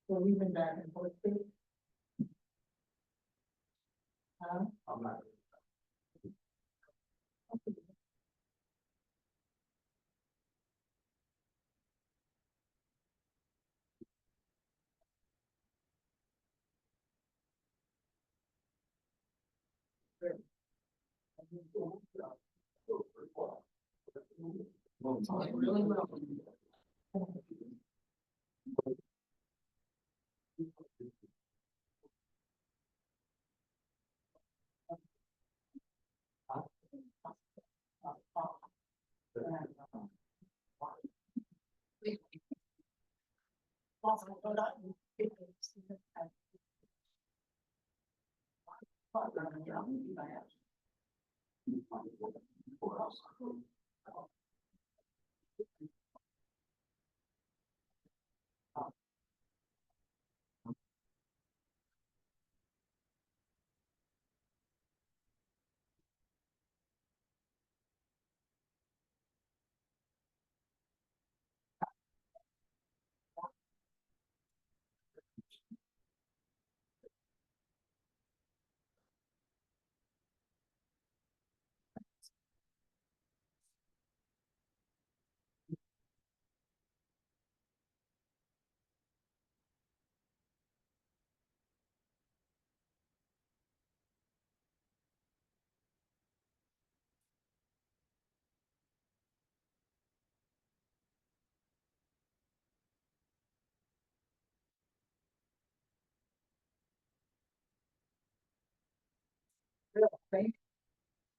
So we've been back and forth. Huh? I'm not. Really well.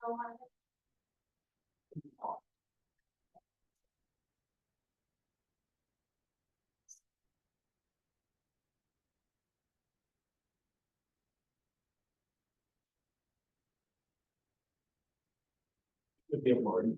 Could be a word.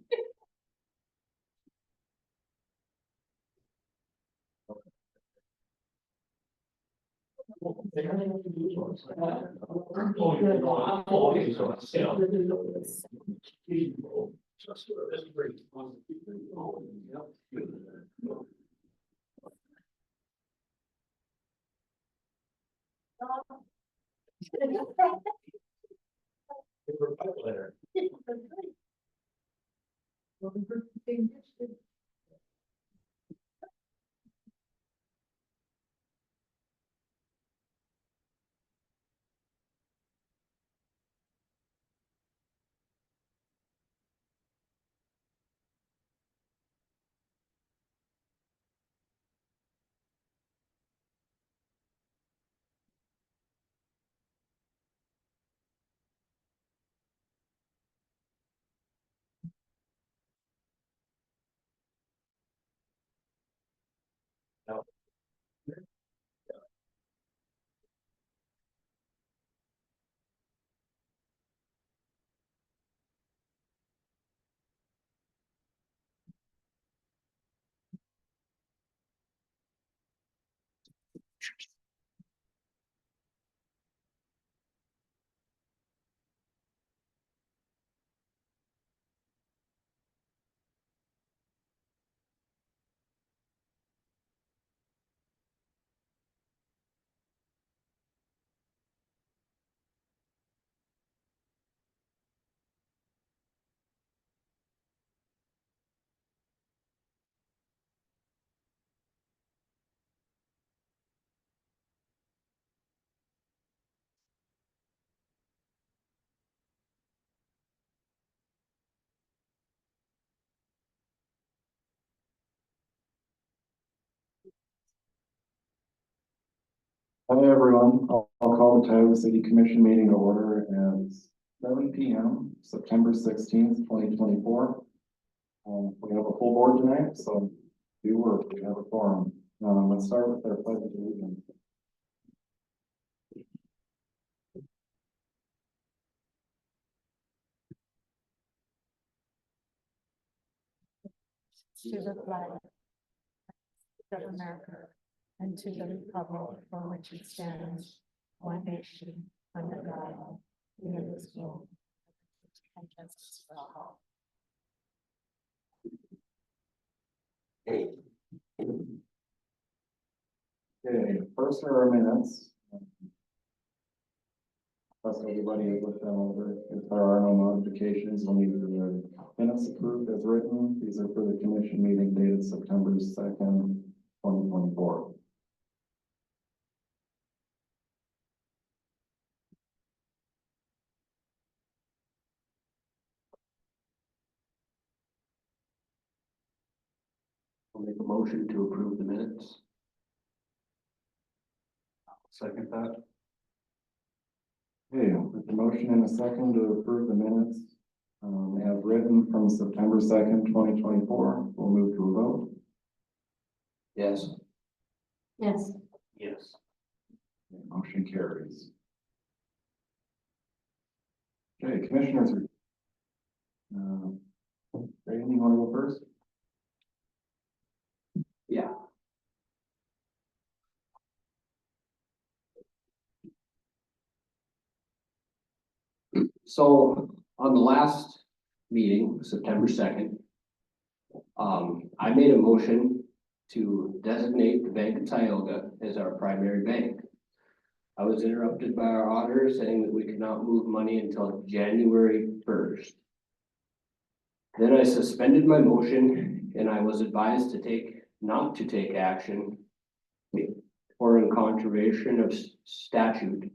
Hi, everyone. I'll call the Tioga City Commission meeting to order at 7 p.m., September 16th, 2024. We have a full board tonight, so we have a forum. Let's start with our pledge of allegiance. To the flag of America and to the republic for which it stands, one nation, under God, indivisible, and justice for all. Okay, first are our minutes. Trust everybody has looked them over. If there are no modifications, we'll need the minutes approved as written. These are for the commission meeting dated September 2nd, 2024. I'll make a motion to approve the minutes. Second that. Okay, with the motion and a second to approve the minutes, as written from September 2nd, 2024, we'll move to a vote. Yes. Yes. Yes. Motion carries. Okay, commissioners. Brayden, you want to go first? Yeah. So on the last meeting, September 2nd, I made a motion to designate the Bank of Tioga as our primary bank. I was interrupted by our auditor saying that we could not move money until January 1st. Then I suspended my motion and I was advised to not to take action or in contravention of statute.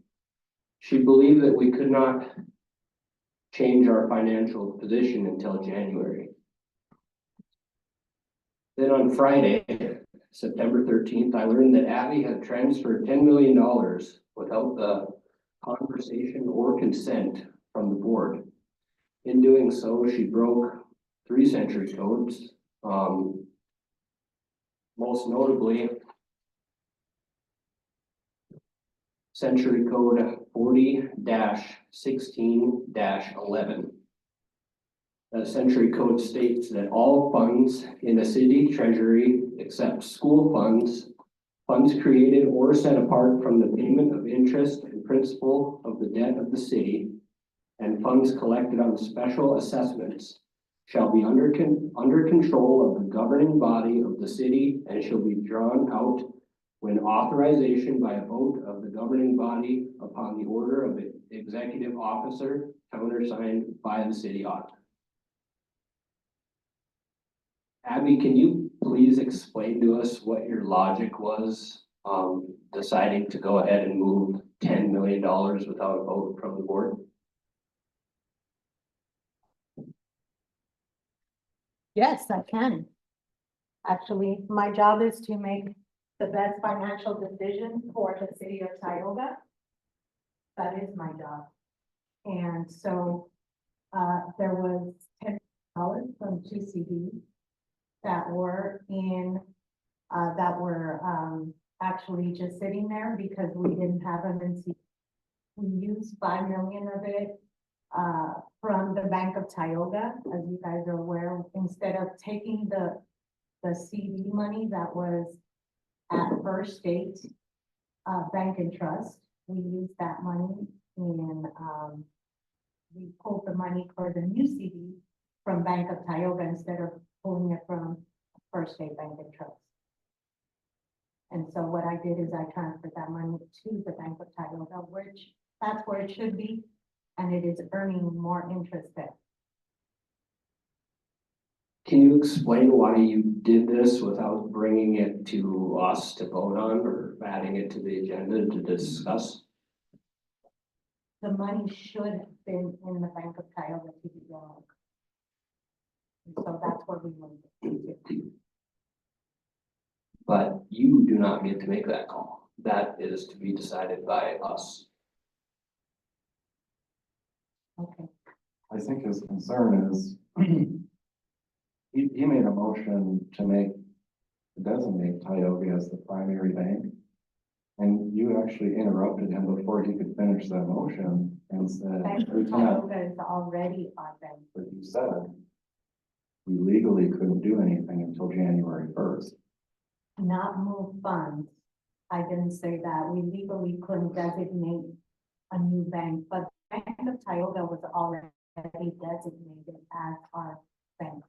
She believed that we could not change our financial position until January. Then on Friday, September 13th, I learned that Abby had transferred $10 million without the conversation or consent from the board In doing so, she broke 3 century codes. Most notably, Century Code 40-16-11. The Century Code states that all funds in the city treasury, except school funds, funds created or set apart from the payment of interest and principal of the debt of the city, and funds collected on special assessments shall be under control of the governing body of the city and shall be drawn out when authorization by a vote of the governing body upon the order of the executive officer countersigned by the city auditor. Abby, can you please explain to us what your logic was, deciding to go ahead and move $10 million without a vote from the board? Yes, I can. Actually, my job is to make the best financial decision for the city of Tioga. That is my job. And so, there was $10 from 2 CDs that were actually just sitting there because we didn't have them in CD. We used 5 million of it from the Bank of Tioga, as you guys are aware, instead of taking the CD money that was at First State Bank and Trust, we used that money and we pulled the money for the new CD from Bank of Tioga instead of pulling it from First State Bank and Trust. And so what I did is I transferred that money to the Bank of Tioga, which that's where it should be, and it is earning more interest there. Can you explain why you did this without bringing it to us to vote on or adding it to the agenda to discuss? The money should have been in the Bank of Tioga to be wrong. So that's where we moved it to. But you do not get to make that call. That is to be decided by us. Okay, I think his concern is he made a motion to designate Tioga as the primary bank. And you actually interrupted him before he could finish that motion and said, Bank we of cannot, Tioga is already our bank. but you said we legally couldn't do anything until January 1st. Not move funds. I didn't say that. We legally couldn't designate a new bank, but Bank of Tioga was already designated as our bank.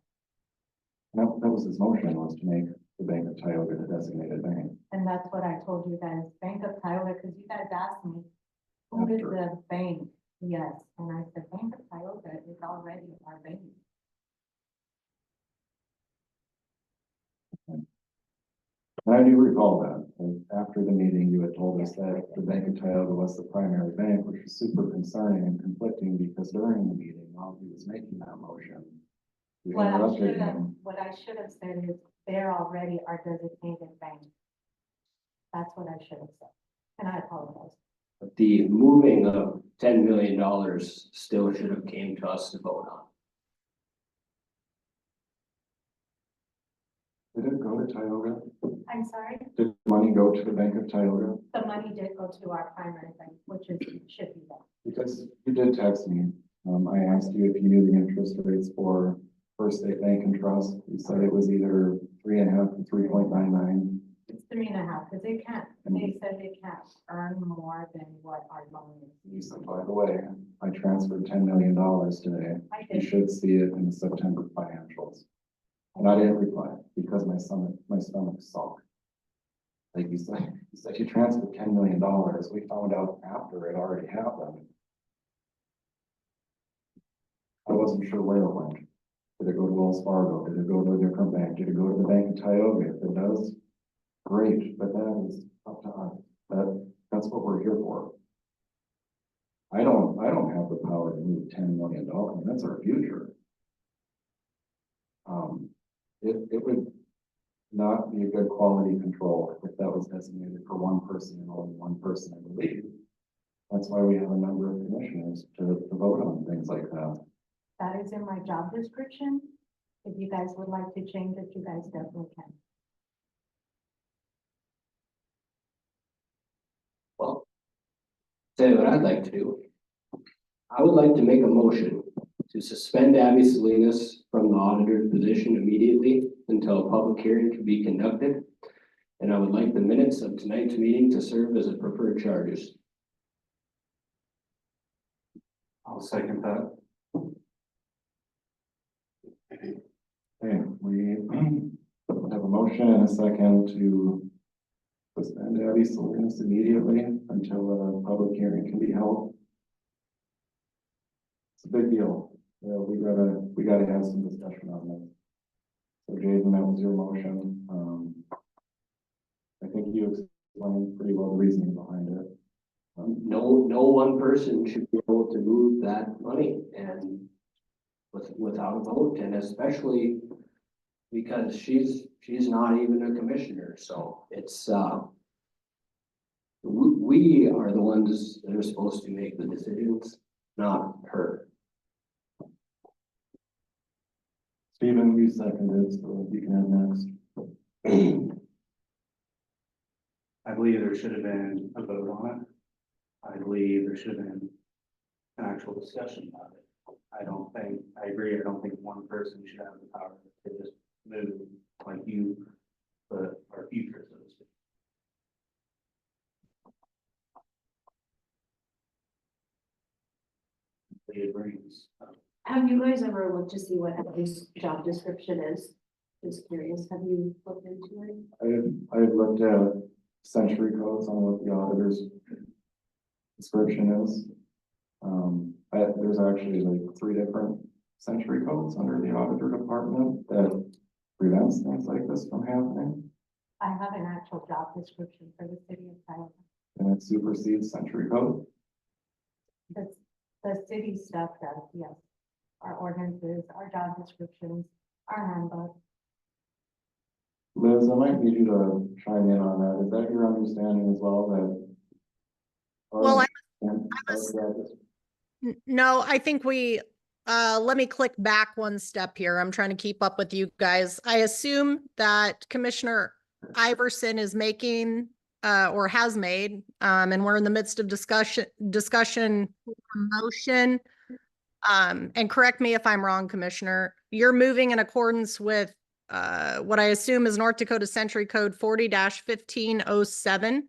That was his motion, was to make the Bank of Tioga the designated bank. And that's what I told you guys, Bank of Tioga, because you guys asked me, who is After. the bank? Yes, and I said, Bank of Tioga is already our bank. And I do recall that after the meeting, you had told us that the Bank of Tioga was the primary bank, which was super concerning and conflicting because during the meeting, while he was making that motion, you interrupted him. What I should have said is, they're already our designated bank. That's what I should have said, and I apologize. But the moving of $10 million still should have came to us to vote on. Did it go to Tioga? I'm sorry, Did money go to the Bank of Tioga? the money did go to our primary bank, which is, should be that. Because you did text me. I asked you if you knew the interest rates for First State Bank and Trust. You said it was either 3.5 and 3.99. It's 3.5, because they said they can't earn more than what our loan is. You said, by the way, I transferred $10 million today. I You did, should see it in the September financials. And I didn't reply because my stomach sunk. Like you said you transferred $10 million. We found out after it already happened. I wasn't sure where it went. Did it go to Wells Fargo? Did it go to a different bank? Did it go to the Bank of Tioga? If it does, great, but that is up to us. That's what we're here for. I don't have the power to move $10 million. That's our future. It would not be a good quality control if that was designated for one person and only one person, I believe. That's why we have a number of commissioners to vote on things like that. That is in my job description. If you guys would like to change it, you guys definitely can. Well, tell you what I'd like to do. I would like to make a motion to suspend Abby Salinas from the auditor's position immediately until a public hearing can be conducted. And I would like the minutes of tonight's meeting to serve as a preferred charges. I'll second that. Okay, we have a motion and a second to suspend Abby Salinas immediately until a public hearing can be held. It's a big deal. We gotta have some discussion on this. So Jason, that was your motion. I think you explained pretty well the reasoning behind it. No one person should be able to move that money and without a vote, and especially because she's not even a commissioner, so it's, we are the ones that are supposed to make the decisions, not her. Stephen, you seconded, so you can have next. I believe there should have been a vote on it. I believe there should have been an actual discussion about it. I agree, I don't think one person should have the power to just move like you, but our future, so to speak. It brings, Have you guys ever looked to see what Abby's job description is? Just curious, have you looked into it? I've looked at century codes on what the auditor's description is. There's actually like 3 different century codes under the auditor department that prevents things like this from happening. I have an actual job description for the city of Tioga. And it supersedes century code. The city stuff does, yes. Our ordinances, our job descriptions, our handbook. Liz, I might need you to chime in on that. Is that your understanding as well that? Well, was. No, I think let me click back one step here. I'm trying to keep up with you guys. I assume that Commissioner Iverson is making, or has made, and we're in the midst of discussion motion. And correct me if I'm wrong, Commissioner, you're moving in accordance with, what I assume is North Dakota Century Code 40-1507.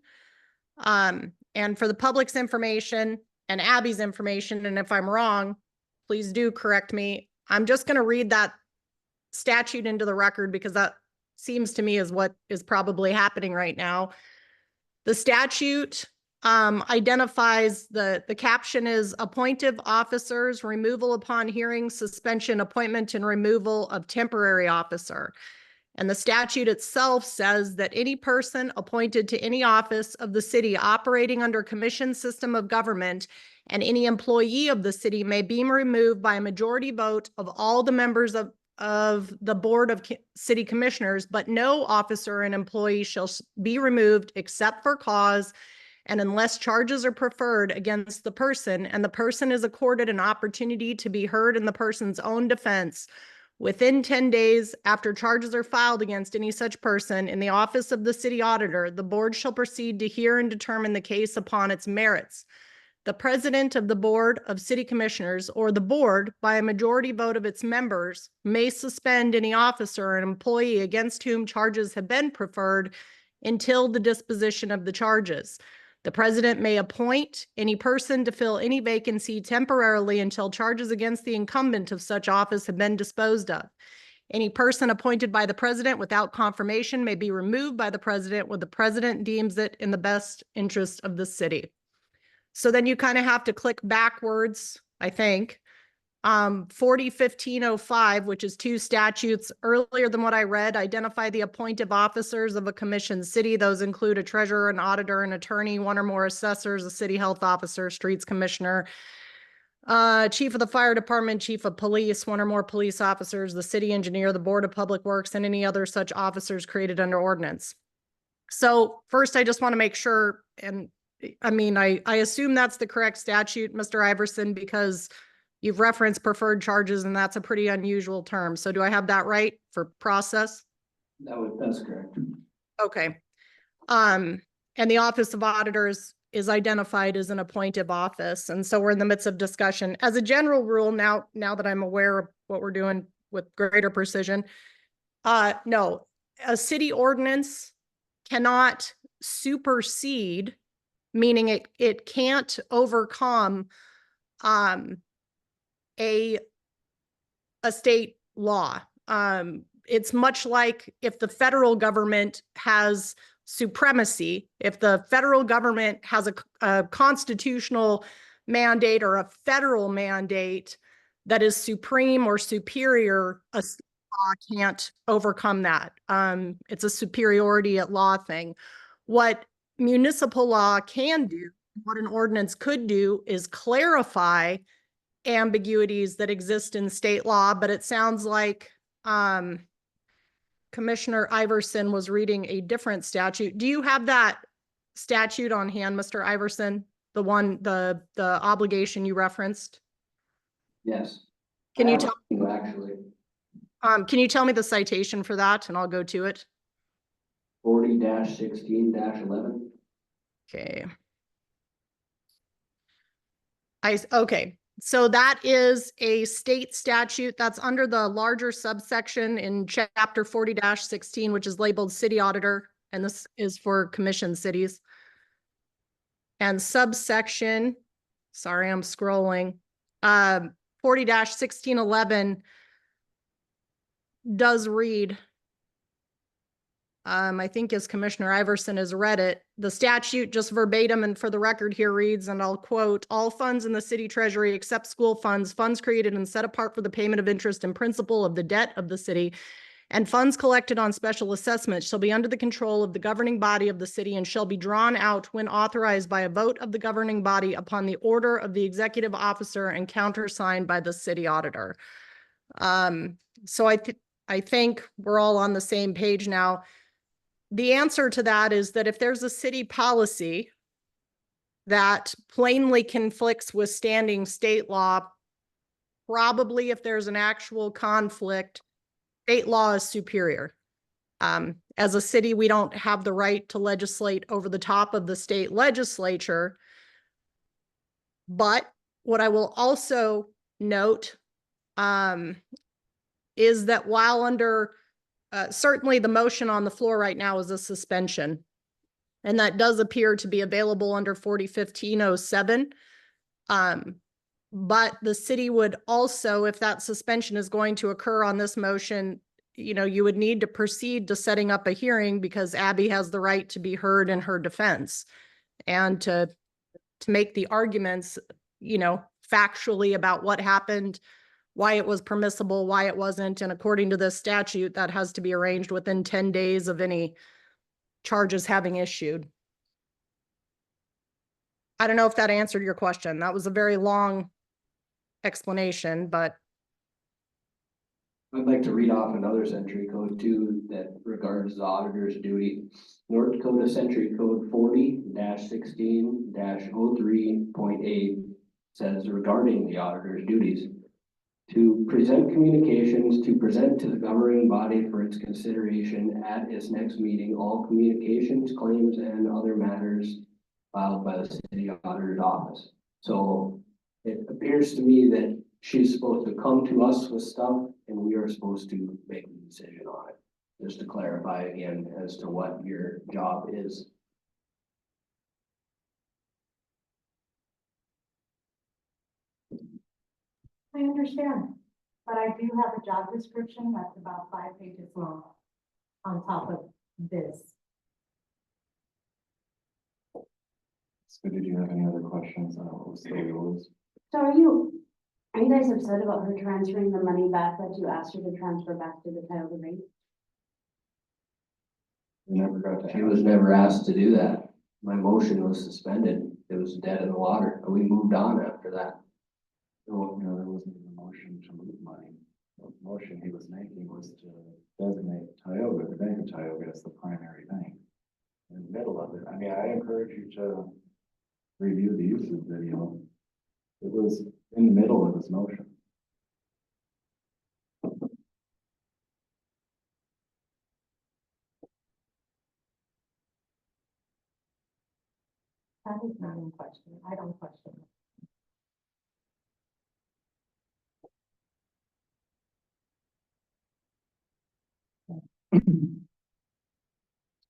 And for the public's information and Abby's information, and if I'm wrong, please do correct me. I'm just going to read that statute into the record because that seems to me is what is probably happening right now. The statute identifies the caption is appointive officers, removal upon hearing, suspension, appointment, and removal of temporary officer. And the statute itself says that any person appointed to any office of the city operating under commission system of government and any employee of the city may be removed by a majority vote of all the members of the Board of City Commissioners, but no officer and employee shall be removed except for cause and unless charges are preferred against the person and the person is accorded an opportunity to be heard in the person's own defense within 10 days after charges are filed against any such person in the office of the city auditor, the board shall proceed to hear and determine the case upon its merits. The president of the Board of City Commissioners or the board, by a majority vote of its members, may suspend any officer or employee against whom charges have been preferred until the disposition of the charges. The president may appoint any person to fill any vacancy temporarily until charges against the incumbent of such office have been disposed of. Any person appointed by the president without confirmation may be removed by the president when the president deems it in the best interest of the city. So then you kind of have to click backwards, I think. 40-1505, which is 2 statutes earlier than what I read, identify the appointive officers of a commissioned city. Those include a treasurer, an auditor, an attorney, 1 or more assessors, a city health officer, streets commissioner, chief of the fire department, chief of police, 1 or more police officers, the city engineer, the board of public works, and any other such officers created under ordinance. So first, I just want to make sure, and I mean, I assume that's the correct statute, Mr. Iverson, because You've referenced preferred charges, and that's a pretty unusual term. So do I have that right for process? That's correct. Okay. And the Office of Auditors is identified as an appointive office. And so we're in the midst of discussion. As a general rule, now that I'm aware of what we're doing with greater precision, no, a city ordinance cannot supersede, meaning it can't overcome a state law. It's much like if the federal government has supremacy, if the federal government has a constitutional mandate or a federal mandate that is supreme or superior, a state law can't overcome that. It's a superiority at law thing. What municipal law can do, what an ordinance could do, is clarify ambiguities that exist in state law, but it sounds like Commissioner Iverson was reading a different statute. Do you have that statute on hand, Mr. Iverson? The obligation you referenced? Yes. Can you Actually, can you tell me the citation for that and I'll go to it? 40-16-11. Okay. Okay. So that is a state statute that's under the larger subsection in chapter 40-16, which is labeled city auditor. And this is for commission cities. And subsection, sorry, I'm scrolling, 40-1611 does read, I think as Commissioner Iverson has read it, the statute just verbatim and for the record here reads, and I'll quote, all funds in the city treasury except school funds, funds created and set apart for the payment of interest and principal of the debt of the city, and funds collected on special assessments shall be under the control of the governing body of the city and shall be drawn out when authorized by a vote of the governing body upon the order of the executive officer and countersigned by the city auditor. So I think we're all on the same page now. The answer to that is that if there's a city policy that plainly conflicts with standing state law, probably if there's an actual conflict, state law is superior. As a city, we don't have the right to legislate over the top of the state legislature. But what I will also note is that while under certainly the motion on the floor right now is a suspension, and that does appear to be available under 40-1507. But the city would also, if that suspension is going to occur on this motion, you would need to proceed to setting up a hearing because Abby has the right to be heard in her defense and to make the arguments, factually about what happened, why it was permissible, why it wasn't. And according to this statute, that has to be arranged within 10 days of any charges having issued. I don't know if that answered your question. That was a very long explanation, but I'd like to read off another century code too that regards the auditor's duty. North Dakota Century Code 40-16-03.8 says regarding the auditor's duties, to present communications, to present to the governing body for its consideration at its next meeting, all communications, claims, and other matters filed by the city auditor's office. So it appears to me that she's supposed to come to us with stuff and we are supposed to make a decision on it. Just to clarify again as to what your job is. I understand, but I do have a job description that's about 5 pages long on top of this. So did you have any other questions on what was the rules? So are you guys upset about her transferring the money back that you asked her to transfer back to the Tioga Bank? We never got to. She was never asked to do that. My motion was suspended. It was dead in the water. We moved on after that. No, there wasn't even a motion to move money. The motion he was making was to designate Tioga, the Bank of Tioga, as the primary bank. In the middle of it, I encourage you to review the YouTube video. It was in the middle of his motion. That is not in question. I don't question it.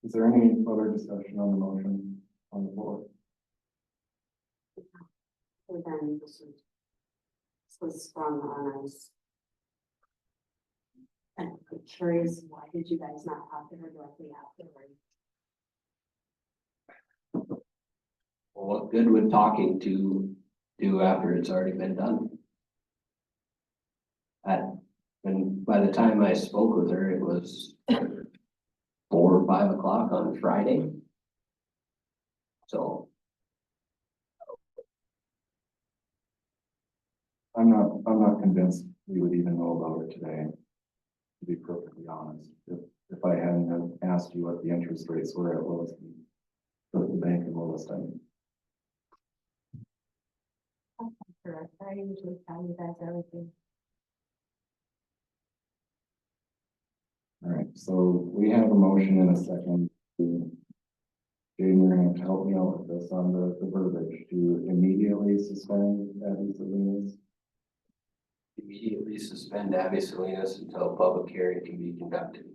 Is there any other discussion on the motion on the floor? And then this was sprung on us. And I'm curious, why did you guys not talk to her directly afterward? Well, what good would talking to do after it's already been done? And by the time I spoke with her, it was 4 or 5 o'clock on Friday. So I'm not convinced we would even know about it today, to be perfectly honest. If I hadn't have asked you what the interest rates were at Williston, for the bank in Williston. Correct. I usually tell you guys everything. All right, so we have a motion and a second. Jaden, you're gonna have to help me out with this on the verbiage to immediately suspend Abby Salinas. immediately suspend Abby Salinas until a public hearing can be conducted.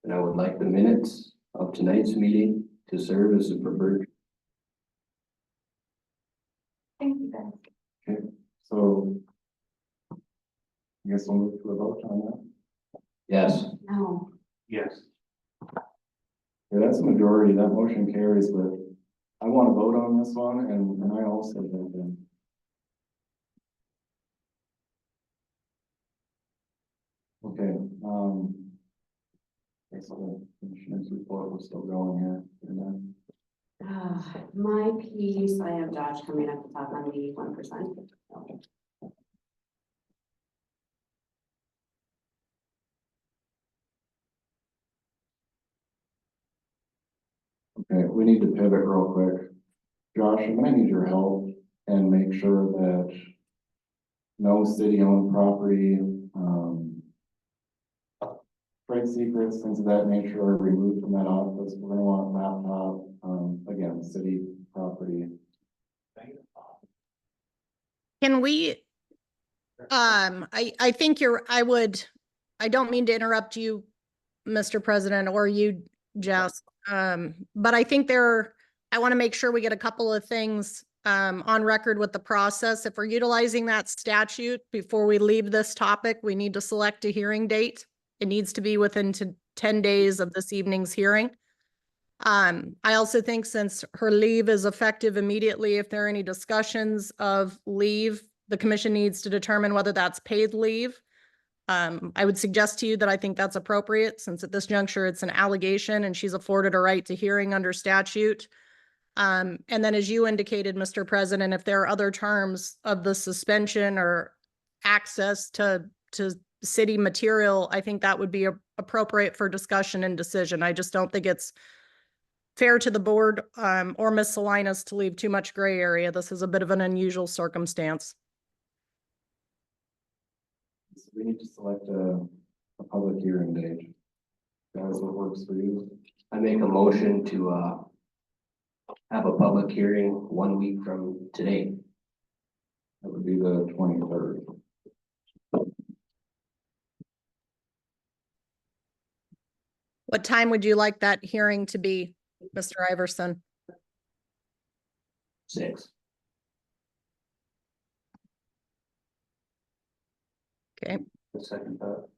And I would like the minutes of tonight's meeting to serve as the preferred. Thank you, guys. Okay, so I guess we'll move to a vote on that. Yes, No, Yes. Yeah, that's a majority, that motion carries, but I want to vote on this one, and I also vote in. Okay, okay, so the commissioner's report, we're still going here, and then, my piece, I have Josh coming up the top on 81%. okay, we need to pivot real quick. Josh, I'm gonna need your help and make sure that no city-owned property, trade secrets, things of that nature are removed from that office. We're gonna want laptop, again, city property. Can we, I think I don't mean to interrupt you, Mr. President, or you, Jess. But I think I want to make sure we get a couple of things, on record with the process. If we're utilizing that statute before we leave this topic, we need to select a hearing date. It needs to be within 10 days of this evening's hearing. I also think since her leave is effective immediately, if there are any discussions of leave, the commission needs to determine whether that's paid leave. I would suggest to you that I think that's appropriate since at this juncture, it's an allegation and she's afforded a right to hearing under statute. And then as you indicated, Mr. President, if there are other terms of the suspension or access to city material, I think that would be appropriate for discussion and decision. I just don't think it's fair to the board, or Ms. Salinas to leave too much gray area. This is a bit of an unusual circumstance. So we need to select a public hearing date. Guys, what works for you? I make a motion to, have a public hearing 1 week from today. That would be the 23rd. What time would you like that hearing to be, Mr. Iverson? 6. Okay, The second thought.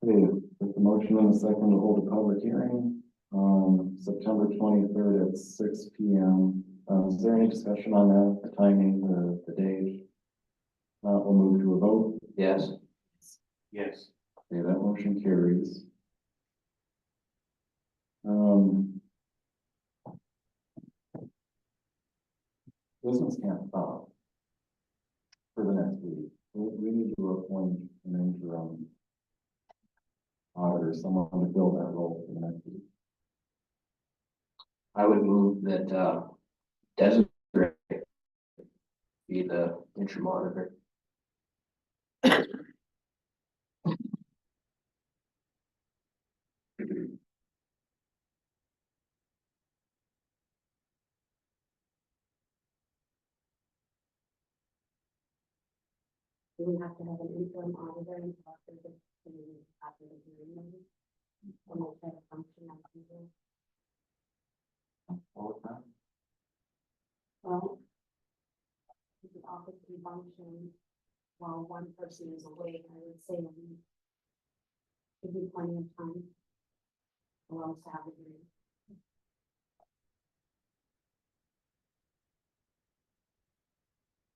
Okay, with the motion and the second to hold a public hearing on September 23rd at 6 p.m. Is there any discussion on that, the timing, the date? We'll move to a vote. Yes, Yes. Okay, that motion carries. Business can't stop for the next week. We need to appoint an interim auditor, someone to fill that role for the next week. I would move that, Desiree the interim auditor. Do we have to have an interim auditor after the hearing? Or might have a function on people? All the time. Well, the office can function while one person is away, I would say, give you plenty of time. Allow staff to do.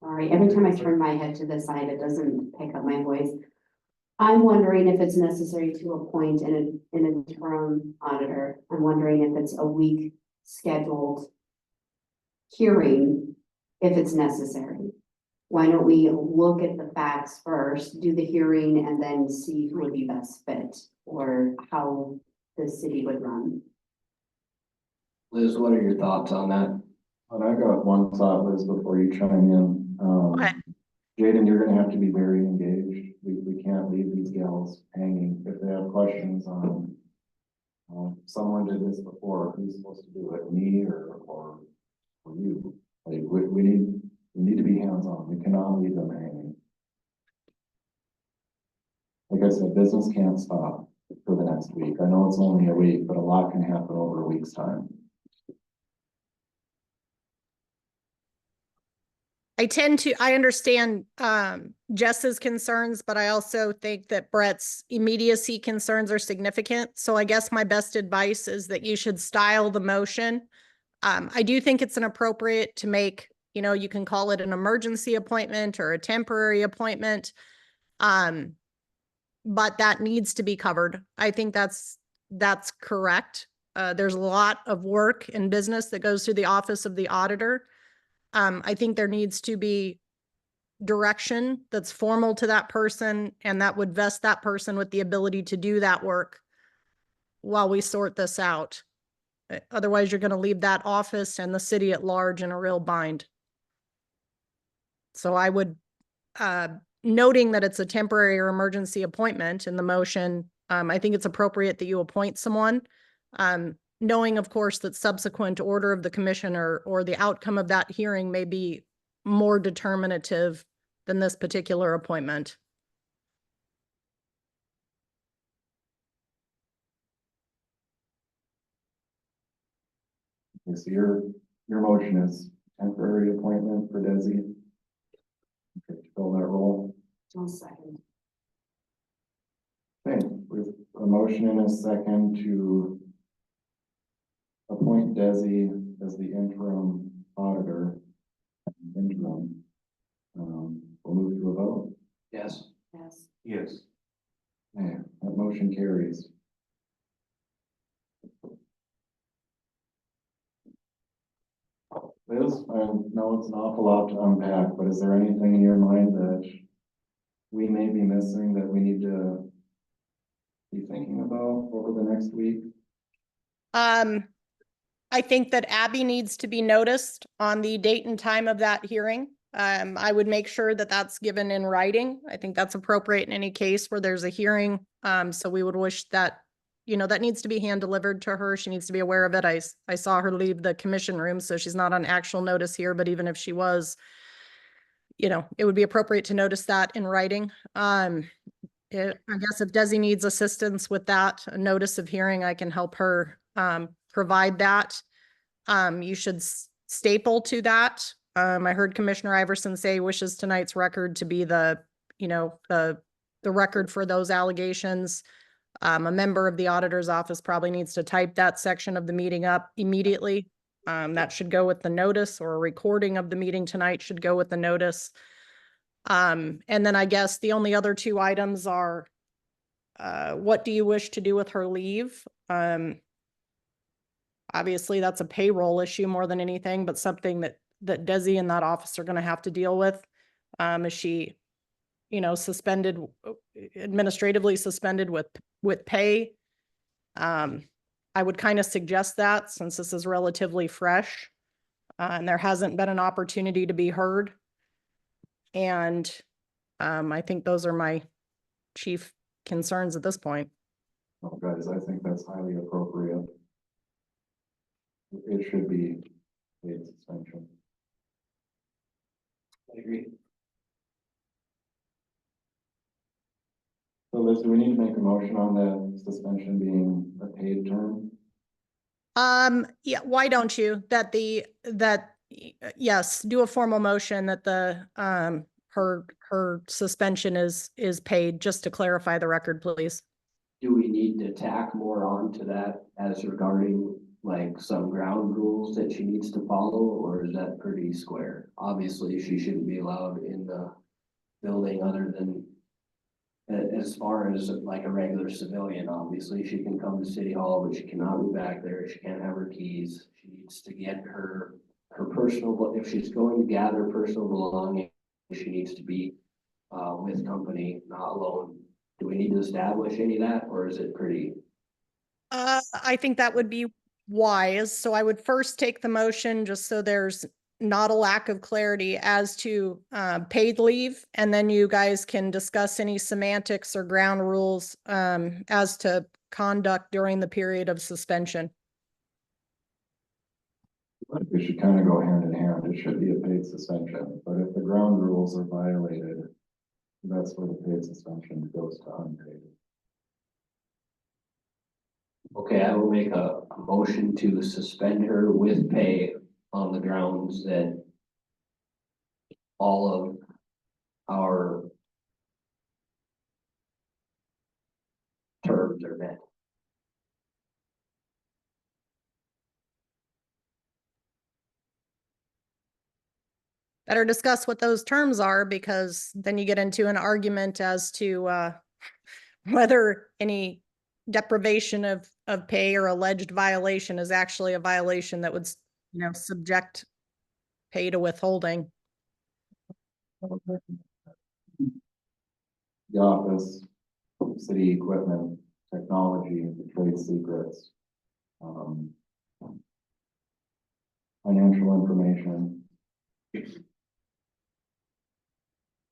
Sorry, every time I turn my head to the side, it doesn't pick up my voice. I'm wondering if it's necessary to appoint an interim auditor. I'm wondering if it's a week scheduled hearing, if it's necessary. Why don't we look at the facts first, do the hearing, and then see who would be best fit or how the city would run? Liz, what are your thoughts on that? And I got one thought, Liz, before you chime in. Okay. Jaden, you're gonna have to be very engaged. We can't leave these gals hanging. If they have questions on, someone did this before, who's supposed to do it, me or you? Like, we need to be hands-on. We cannot leave them hanging. Like I said, business can't stop for the next week. I know it's only a week, but a lot can happen over a week's time. I understand Jess's concerns, but I also think that Brett's immediacy concerns are significant. So I guess my best advice is that you should style the motion. I do think it's inappropriate to make, you can call it an emergency appointment or a temporary appointment. But that needs to be covered. I think that's correct. There's a lot of work and business that goes through the office of the auditor. I think there needs to be direction that's formal to that person, and that would vest that person with the ability to do that work while we sort this out. Otherwise, you're going to leave that office and the city at large in a real bind. So I would, noting that it's a temporary or emergency appointment in the motion, I think it's appropriate that you appoint someone. Knowing, of course, that subsequent order of the commissioner or the outcome of that hearing may be more determinative than this particular appointment. Okay, so your motion is temporary appointment for Desi. Okay, to fill that role. I'll second. Okay, with a motion and a second to appoint Desi as the interim auditor. Interim. We'll move to a vote. Yes. Yes. Yes. Okay, that motion carries. Liz, I know it's an awful lot to unpack, but is there anything in your mind that we may be missing that we need to be thinking about over the next week? I think that Abby needs to be noticed on the date and time of that hearing. I would make sure that that's given in writing. I think that's appropriate in any case where there's a hearing. So we would wish that, that needs to be hand delivered to her. She needs to be aware of it. I saw her leave the commission room, so she's not on actual notice here, but even if she was, it would be appropriate to notice that in writing. I guess if Desi needs assistance with that, a notice of hearing, I can help her provide that. You should staple to that. I heard Commissioner Iverson say wishes tonight's record to be the record for those allegations. A member of the auditor's office probably needs to type that section of the meeting up immediately. That should go with the notice, or a recording of the meeting tonight should go with the notice. And then I guess the only other two items are, what do you wish to do with her leave? Obviously, that's a payroll issue more than anything, but something that Desi and that office are going to have to deal with. Is she, suspended, administratively suspended with pay? I would kind of suggest that, since this is relatively fresh, and there hasn't been an opportunity to be heard. And I think those are my chief concerns at this point. Oh, guys, I think that's highly appropriate. It should be paid suspension. I agree. So Liz, do we need to make a motion on the suspension being a paid term? Yeah, why don't you, yes, do a formal motion that her suspension is paid, just to clarify the record, please. Do we need to tack more on to that as regarding like some ground rules that she needs to follow, or is that pretty square? Obviously, she shouldn't be allowed in the building other than as far as like a regular civilian. Obviously, she can come to City Hall, but she cannot be back there. She can't have her keys. She needs to get her personal, if she's going to gather personal belongings, she needs to be with company, not alone. Do we need to establish any of that, or is it pretty? I think that would be wise. So I would first take the motion just so there's not a lack of clarity as to paid leave. And then you guys can discuss any semantics or ground rules as to conduct during the period of suspension. It should kind of go hand in hand. It should be a paid suspension, but if the ground rules are violated, that's where the paid suspension goes to unpaid. Okay, I will make a motion to suspend her with pay on the grounds that all of our terms are met. Better discuss what those terms are, because then you get into an argument as to whether any deprivation of pay or alleged violation is actually a violation that would, subject pay to withholding. The office, city equipment, technology, trade secrets, financial information.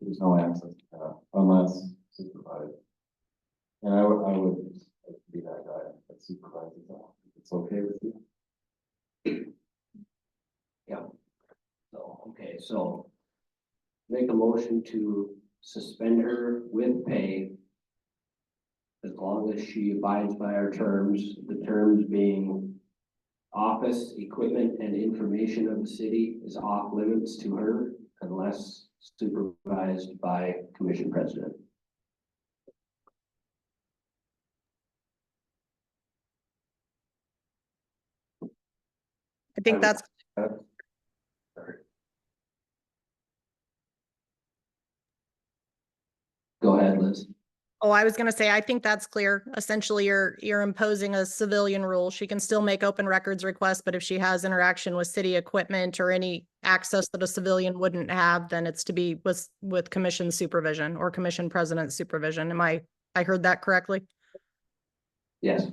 There's no access to that unless supervised. And I would be that guy that supervises that. It's okay with you? Yeah. So, okay, so make a motion to suspend her with pay as long as she abides by our terms, the terms being office, equipment, and information of the city is off limits to her unless supervised by commission president. I think that's, Go ahead, Liz. I was gonna say, I think that's clear. Essentially, you're imposing a civilian rule. She can still make open records requests, but if she has interaction with city equipment or any access that a civilian wouldn't have, then it's to be with commission supervision or commission president supervision. I heard that correctly? Yes.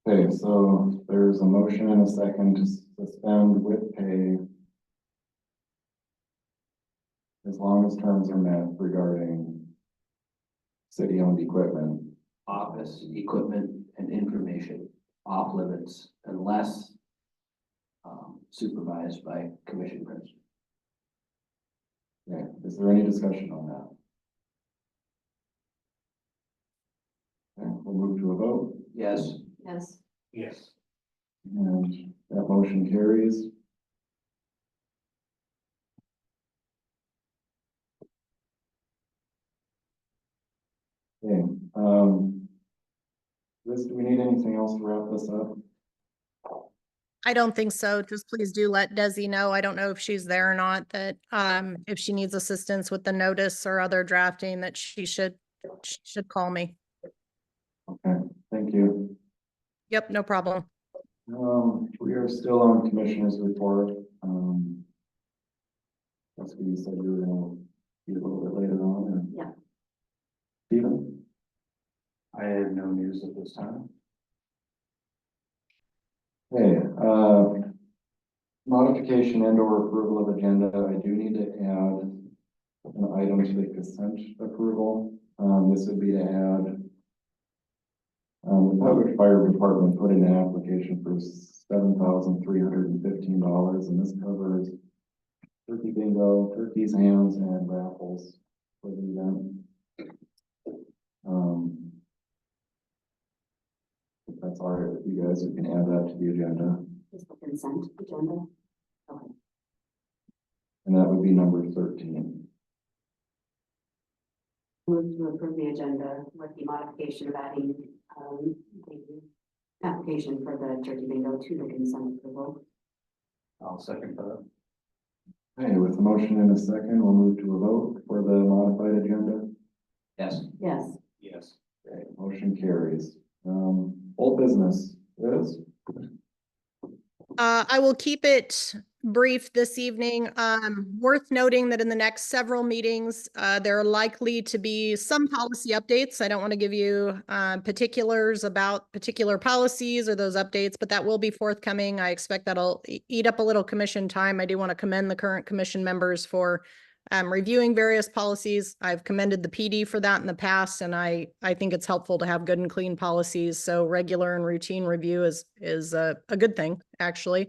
Okay, so there's a motion and a second to suspend with pay as long as terms are met regarding city-owned equipment. Office, equipment, and information off limits unless supervised by commission president. Okay, is there any discussion on that? Okay, we'll move to a vote, Yes. Yes. Yes. and that motion carries. Okay, Liz, do we need anything else to wrap this up? I don't think so. Just please do let Desi know. I don't know if she's there or not, that if she needs assistance with the notice or other drafting, that she should call me. Okay, thank you. Yep, no problem. We are still on commissioners report. That's what you said you were gonna be a little bit later on. And Yeah. Stephen? I have no news at this time. Hey, Modification and or approval of agenda, I do need to add an item to the consent approval. This would be to add the Tioga Fire Department put in an application for $7,315, and this covers turkey bingo, turkeys, hams, and raffles for the event. If that's all right with you guys, we can add that to the agenda, Is the consent agenda? Okay. and that would be number 13. Move to approve the agenda with the modification of adding, the application for the turkey bingo to the consent approval. I'll second that. Okay, with the motion in a second, we'll move to a vote for the modified agenda. Yes. Yes. Yes. Okay, motion carries. Old business, Liz? I will keep it brief this evening. Worth noting that in the next several meetings, there are likely to be some policy updates. I don't want to give you particulars about particular policies or those updates, but that will be forthcoming. I expect that'll eat up a little commission time. I do want to commend the current commission members for reviewing various policies. I've commended the PD for that in the past, and I think it's helpful to have good and clean policies. So regular and routine review is a good thing, actually.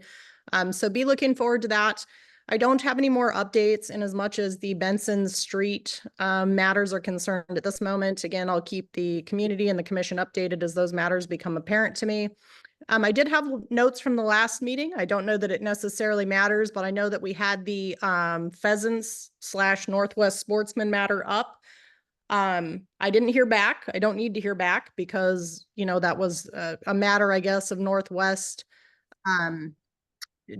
So be looking forward to that. I don't have any more updates in as much as the Benson Street matters are concerned at this moment. Again, I'll keep the community and the commission updated as those matters become apparent to me. I did have notes from the last meeting. I don't know that it necessarily matters, but I know that we had the pheasants / Northwest Sportsman matter up. I didn't hear back. I don't need to hear back because, you know, that was a matter, I guess, of Northwest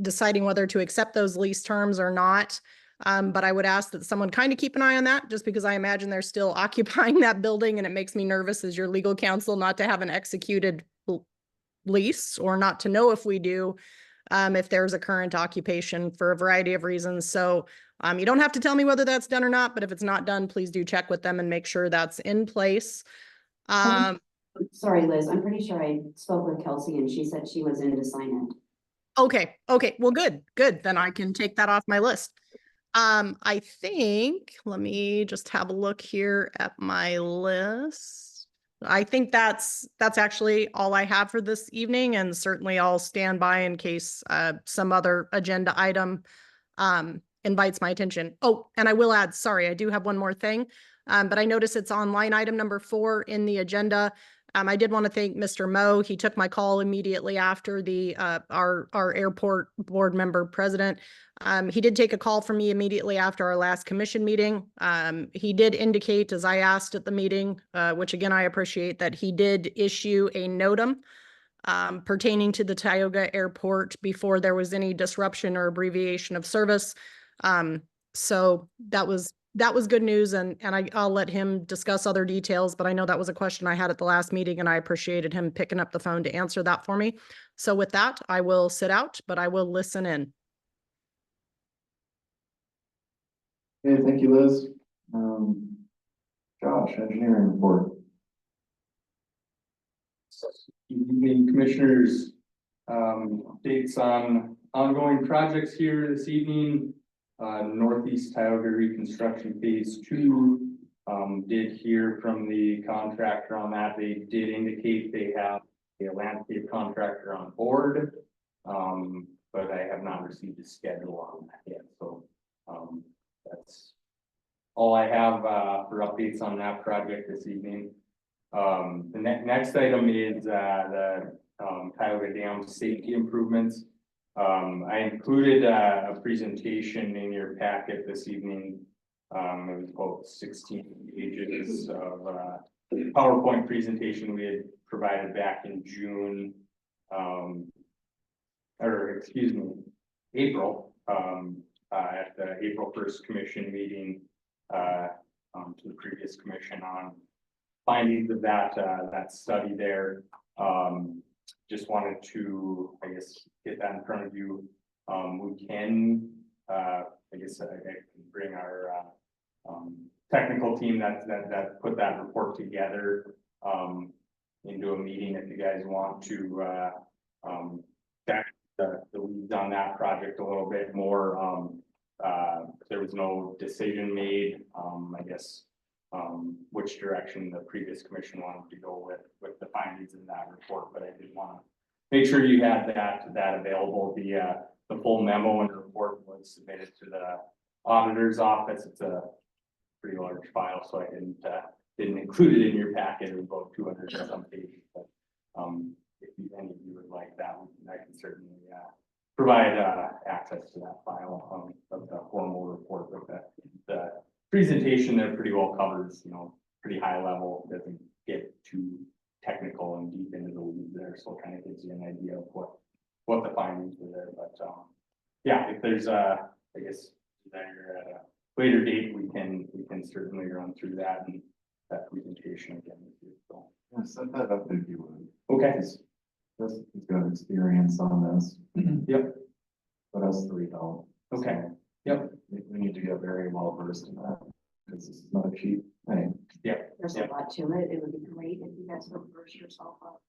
deciding whether to accept those lease terms or not. But I would ask that someone kind of keep an eye on that, just because I imagine they're still occupying that building, and it makes me nervous as your legal counsel not to have an executed lease or not to know if we do, if there's a current occupation for a variety of reasons. So you don't have to tell me whether that's done or not, but if it's not done, please do check with them and make sure that's in place. Sorry, Liz, I'm pretty sure I spoke with Kelsey and she said she was in to sign it. Okay. Well, good. Then I can take that off my list. I think, let me just have a look here at my list. I think that's actually all I have for this evening, and certainly I'll stand by in case some other agenda item invites my attention. Oh, and I will add, sorry, I do have one more thing, but I notice it's on line item number 4 in the agenda. I did want to thank Mr. Moe. He took my call immediately after the our airport board member president. He did take a call from me immediately after our last commission meeting. He did indicate, as I asked at the meeting, which again I appreciate, that he did issue a NOTAM pertaining to the Tioga Airport before there was any disruption or abbreviation of service. So that was good news, and I'll let him discuss other details, but I know that was a question I had at the last meeting, and I appreciated him picking up the phone to answer that for me. So with that, I will sit out, but I will listen in. Okay, thank you, Liz. Josh, engineering report. Evening, commissioners. Updates on ongoing projects here this evening. Northeast Tioga reconstruction phase 2. Did hear from the contractor on that. They did indicate they have a landscape contractor on board. But I have not received a schedule on that yet. So that's all I have for updates on that project this evening. The next item is the Tioga Dam safety improvements. I included a presentation in your packet this evening. It was about 16 pages of PowerPoint presentation we had provided back in June, or excuse me, April, at the April 1st commission meeting, to the previous commission on findings of that study there. Just wanted to, I guess, get that in front of you. We can, I guess I can bring our technical team that put that report together into a meeting if you guys want to back the weeds on that project a little bit more. There was no decision made, I guess, which direction the previous commission wanted to go with the findings in that report, but I did want to make sure you had that available. The full memo and report was submitted to the auditor's office. It's a pretty large file, so I didn't include it in your packet. It was about 200 and some pages, but, if any of you would like that, I can certainly, provide, access to that file, of the formal report, but the presentation there pretty well covers, pretty high level, doesn't get too technical and deep into the weeds there, so it kind of gives you an idea of what the findings were there, but, yeah, if there's I guess, there at a later date, we can certainly run through that and that presentation again with you, so. Yeah, set that up if you would. Okay. Chris has got experience on this. Yep. But us three don't. Okay. So Yep. We need to get very well versed in that, because this is not a cheap thing. There's a Yep. lot to it. It would be great if you guys would verse yourself up.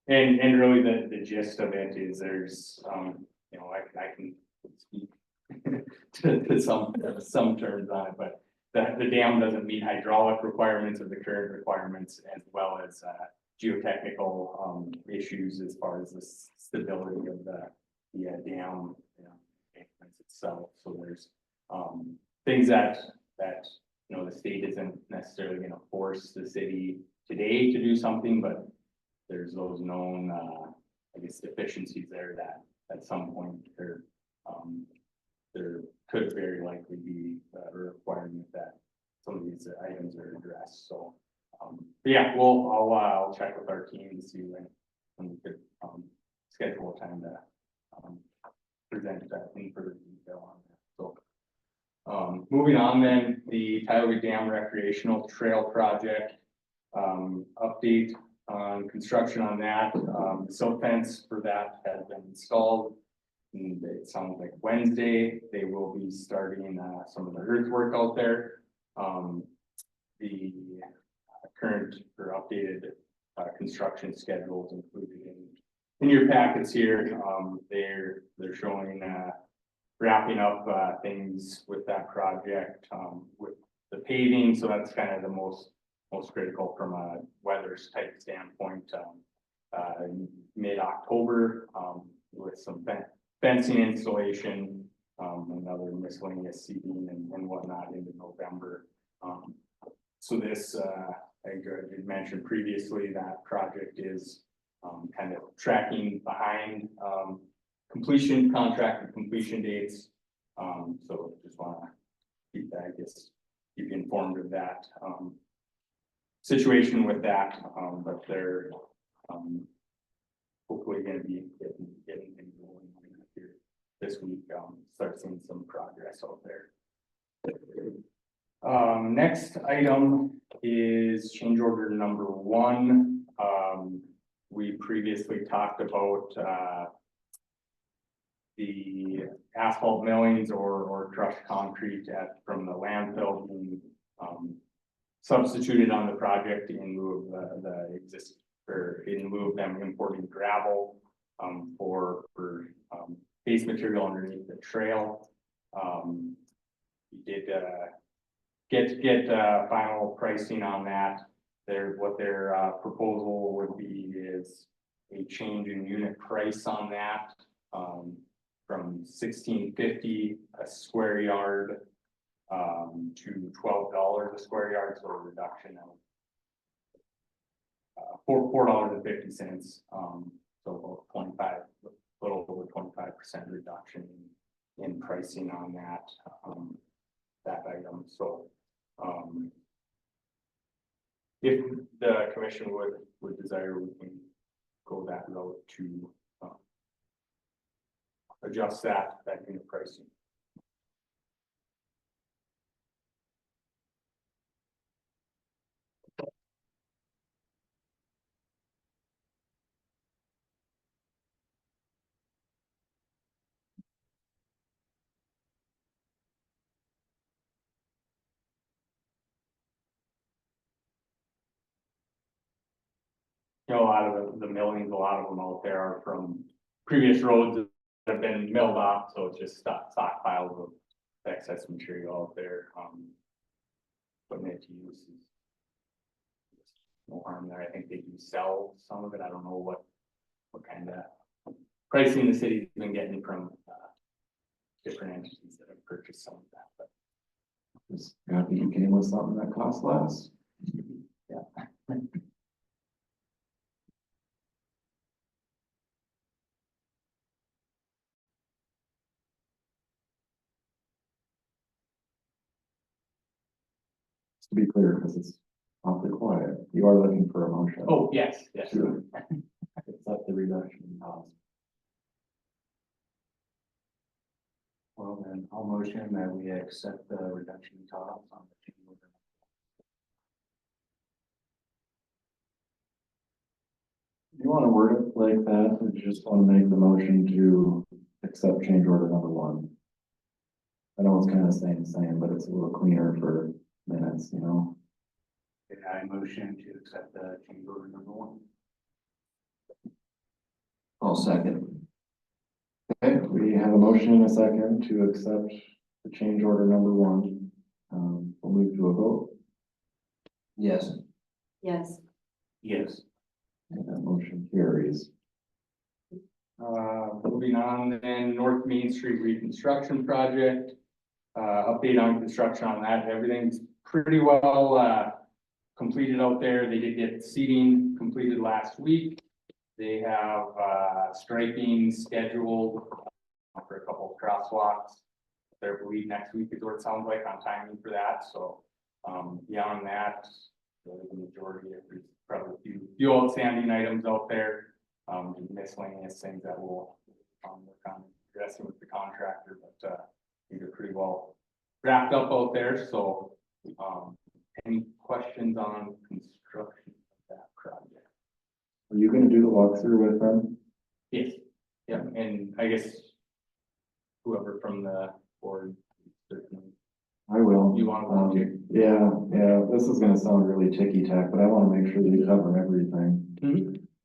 And really the gist of it is there's, I can speak to some terms on it, but the dam doesn't meet hydraulic requirements or the current requirements, as well as, geotechnical, issues as far as the stability of the dam, bankments itself. So there's, things that, the state isn't necessarily gonna force the city today to do something, but there's those known, I guess, deficiencies there that at some point there could very likely be a requirement that some of these items are addressed. So, but yeah, I'll check with our team to see when we could, schedule a time to, present that in further detail on that. So, moving on then, the Tioga Dam Recreational Trail Project, update on construction on that. The silt fence for that has been installed. And it sounds like Wednesday, they will be starting, some of the earthwork out there. The current or updated, construction schedules included in your packets here. They're showing, wrapping up, things with that project, with the paving. So that's kind of the most critical from a weather type standpoint, mid-October, with some fencing installation, and other miscellaneous seeding and whatnot into November. So this, I think I did mention previously that project is, kind of tracking behind, completion contract and completion dates. So just want to keep that, keep you informed of that, situation with that, but they're, hopefully going to be getting things going here this week, start seeing some progress out there. Next item is change order number 1. We previously talked about, the asphalt millings or crushed concrete from the landfill being, substituted on the project in lieu of in lieu of them importing gravel, for base material underneath the trail. We did, get final pricing on that. What their proposal would be is a change in unit price on that, from $16.50 a square yard, to $12 a square yard, so a reduction of $4.50. So about little over 25% reduction in pricing on that item. So, if the commission would desire, we can go that route to, adjust that unit pricing. A lot of the millings, a lot of them out there are from previous roads that have been milled off, so it's just stockpiles of excess material out there, putting it to use. No harm there. I think they do sell some of it. I don't know what kind of pricing the city's been getting from, different entities that have purchased some of that, but. Just happy you came with something that costs less. Yeah. Just to be clear, because it's awfully quiet, you are looking for a motion. Oh, yes, yes. To accept the reduction in cost. Well, then I'll motion that we accept the reduction in costs on the change order. You want to word it like that, or you just want to make the motion to accept change order number 1? I know it's kind of the same, but it's a little cleaner for minutes, you know? Okay, I motion to accept the change order number 1. I'll second. Okay, we have a motion and a second to accept the change order number 1. We'll move to a vote, Yes. Yes. Yes. and that motion carries. Moving on then, North Main Street reconstruction project. Update on construction on that. Everything's pretty well, completed out there. They did get seating completed last week. They have, striping scheduled for a couple of crosswalks. They're believe next week is what it sounds like on timing for that. So, beyond that, really the majority of, there's probably a few outstanding items out there. Miscellaneous things that we'll, work on addressing with the contractor, but, these are pretty well wrapped up out there. So, any questions on construction of that project? Are you going to do the walkthrough with them? Yes, yeah, and I guess whoever from the board, certainly. I will. You want to volunteer? Yeah, this is gonna sound really ticky-tack, but I wanna make sure that you cover everything.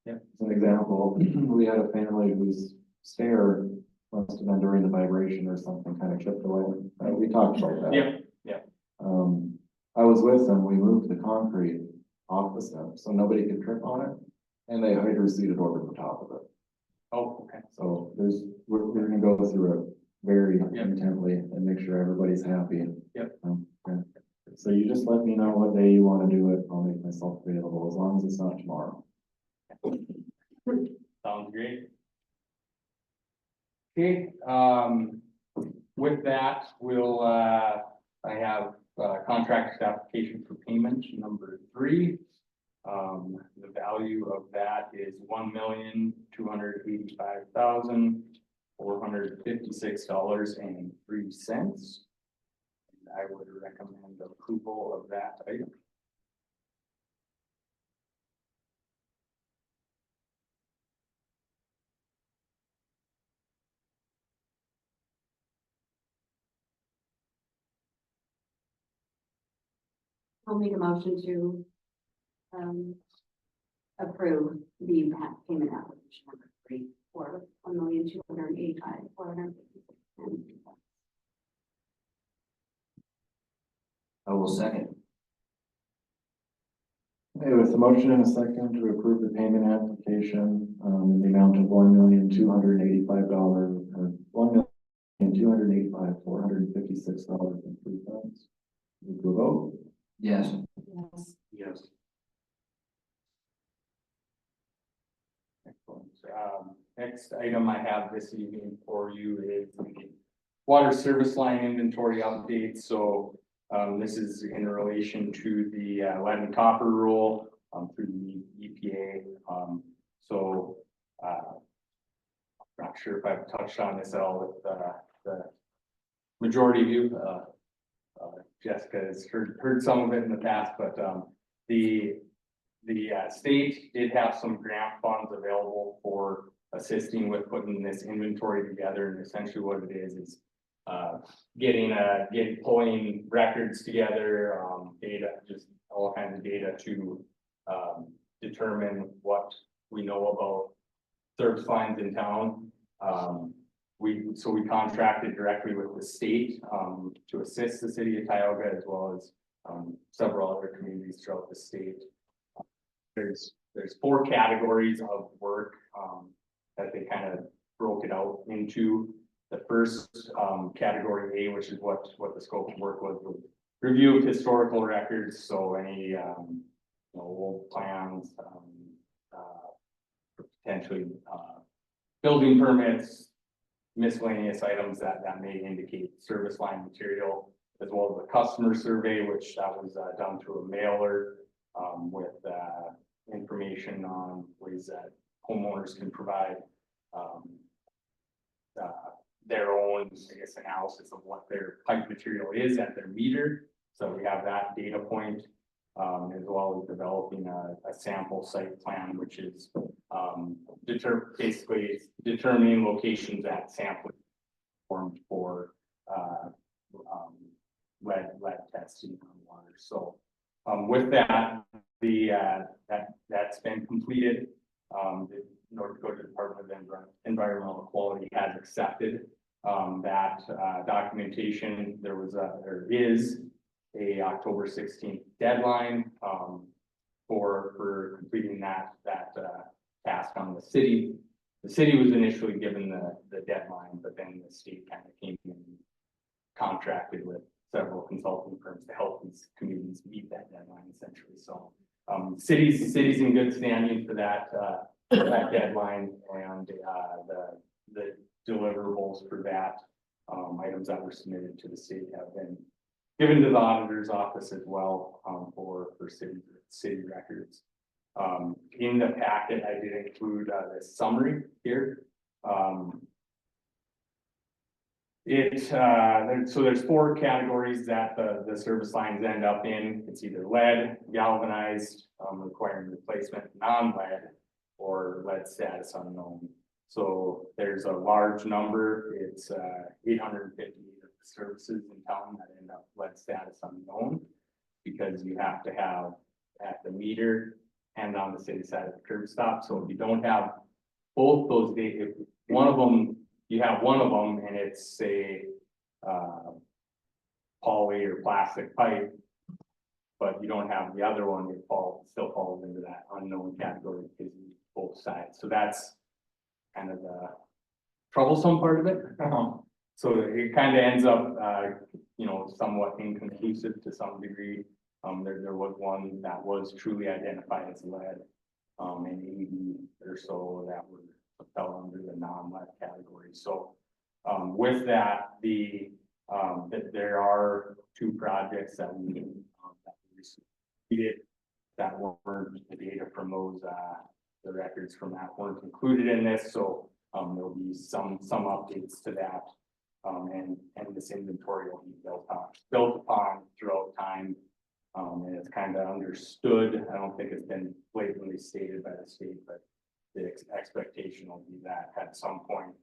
As an example, we had a family whose stair must have been during the vibration or something kind of chipped away. We talked about that. Yeah. I was with them, we moved the concrete off the steps so nobody could trip on it, and they hydro seeded over the top of it. Oh, okay. So we're gonna go through it very Yeah. intently and make sure everybody's happy. Yep. Okay. So you just let me know what day you want to do it. I'll make myself available as long as it's not tomorrow. Sounds great. Okay, with that, we'll, I have, contract application for payment number 3. The value of that is $1,285,456.03. I would recommend approval of that item. I'll make a motion to approve the payment application number 3 for $1,285,456. I will second. Okay, with the motion and a second to approve the payment application, in the amount of $1,285,000, or $1,285,456.03. Move to a vote. Yes. Yes. Yes. Excellent. Next item I have this evening for you is the water service line inventory update. So, this is in relation to the lead and copper rule through the EPA. Not sure if I've touched on this at all with the majority of you. Jessica has heard some of it in the past, but the state did have some grant funds available for assisting with putting this inventory together. And essentially what it is pulling records together, data, just all kinds of data to determine what we know about service lines in town. We contracted directly with the state, to assist the city of Tioga as well as, several other communities throughout the state. There's 4 categories of work, that they kind of broke it out into. The first, category A, which is what the scope of work was review of historical records, so any, old plans, potentially, building permits, miscellaneous items that may indicate service line material, as well as a customer survey, which that was done through a mailer, with information on ways that homeowners can provide their own, I guess, analysis of what their pipe material is at their meter. So we have that data point, as well as developing a sample site plan, which is basically determining locations that sample formed for lead testing on water. So with that, that's been completed. The North Dakota Department of Environmental Quality has accepted that documentation. There is a October 16th deadline for completing that task on the city. The city was initially given the deadline, but then the state kind of came in and contracted with several consulting firms to help these communities meet that deadline essentially. So cities in good standing for that deadline, and the deliverables for that, items that were submitted to the state have been given to the auditor's office as well, for city records. In the packet, I did include this summary here. So there's 4 categories that the service lines end up in. It's either lead, galvanized, requiring replacement, non-lead, or lead status unknown. So there's a large number. It's 850 of the services in town that end up lead status unknown, because you have to have at the meter and on the city side of the curb stop. So if you don't have both those data, if you have one of them and it's a poly or plastic pipe, but you don't have the other one, it still falls into that unknown category because you need both sides. So that's kind of the troublesome part of it. So it kind of ends up, somewhat inconclusive to some degree. There was one that was truly identified as lead, and 80 or so that fell under the non-lead category. So with that, there are 2 projects that we did that weren't, the data from those the records from that weren't included in this. So there'll be some updates to that, and this inventory will be built upon throughout time. And it's kind of understood. I don't think it's been blatantly stated by the state, but the expectation will be that at some point,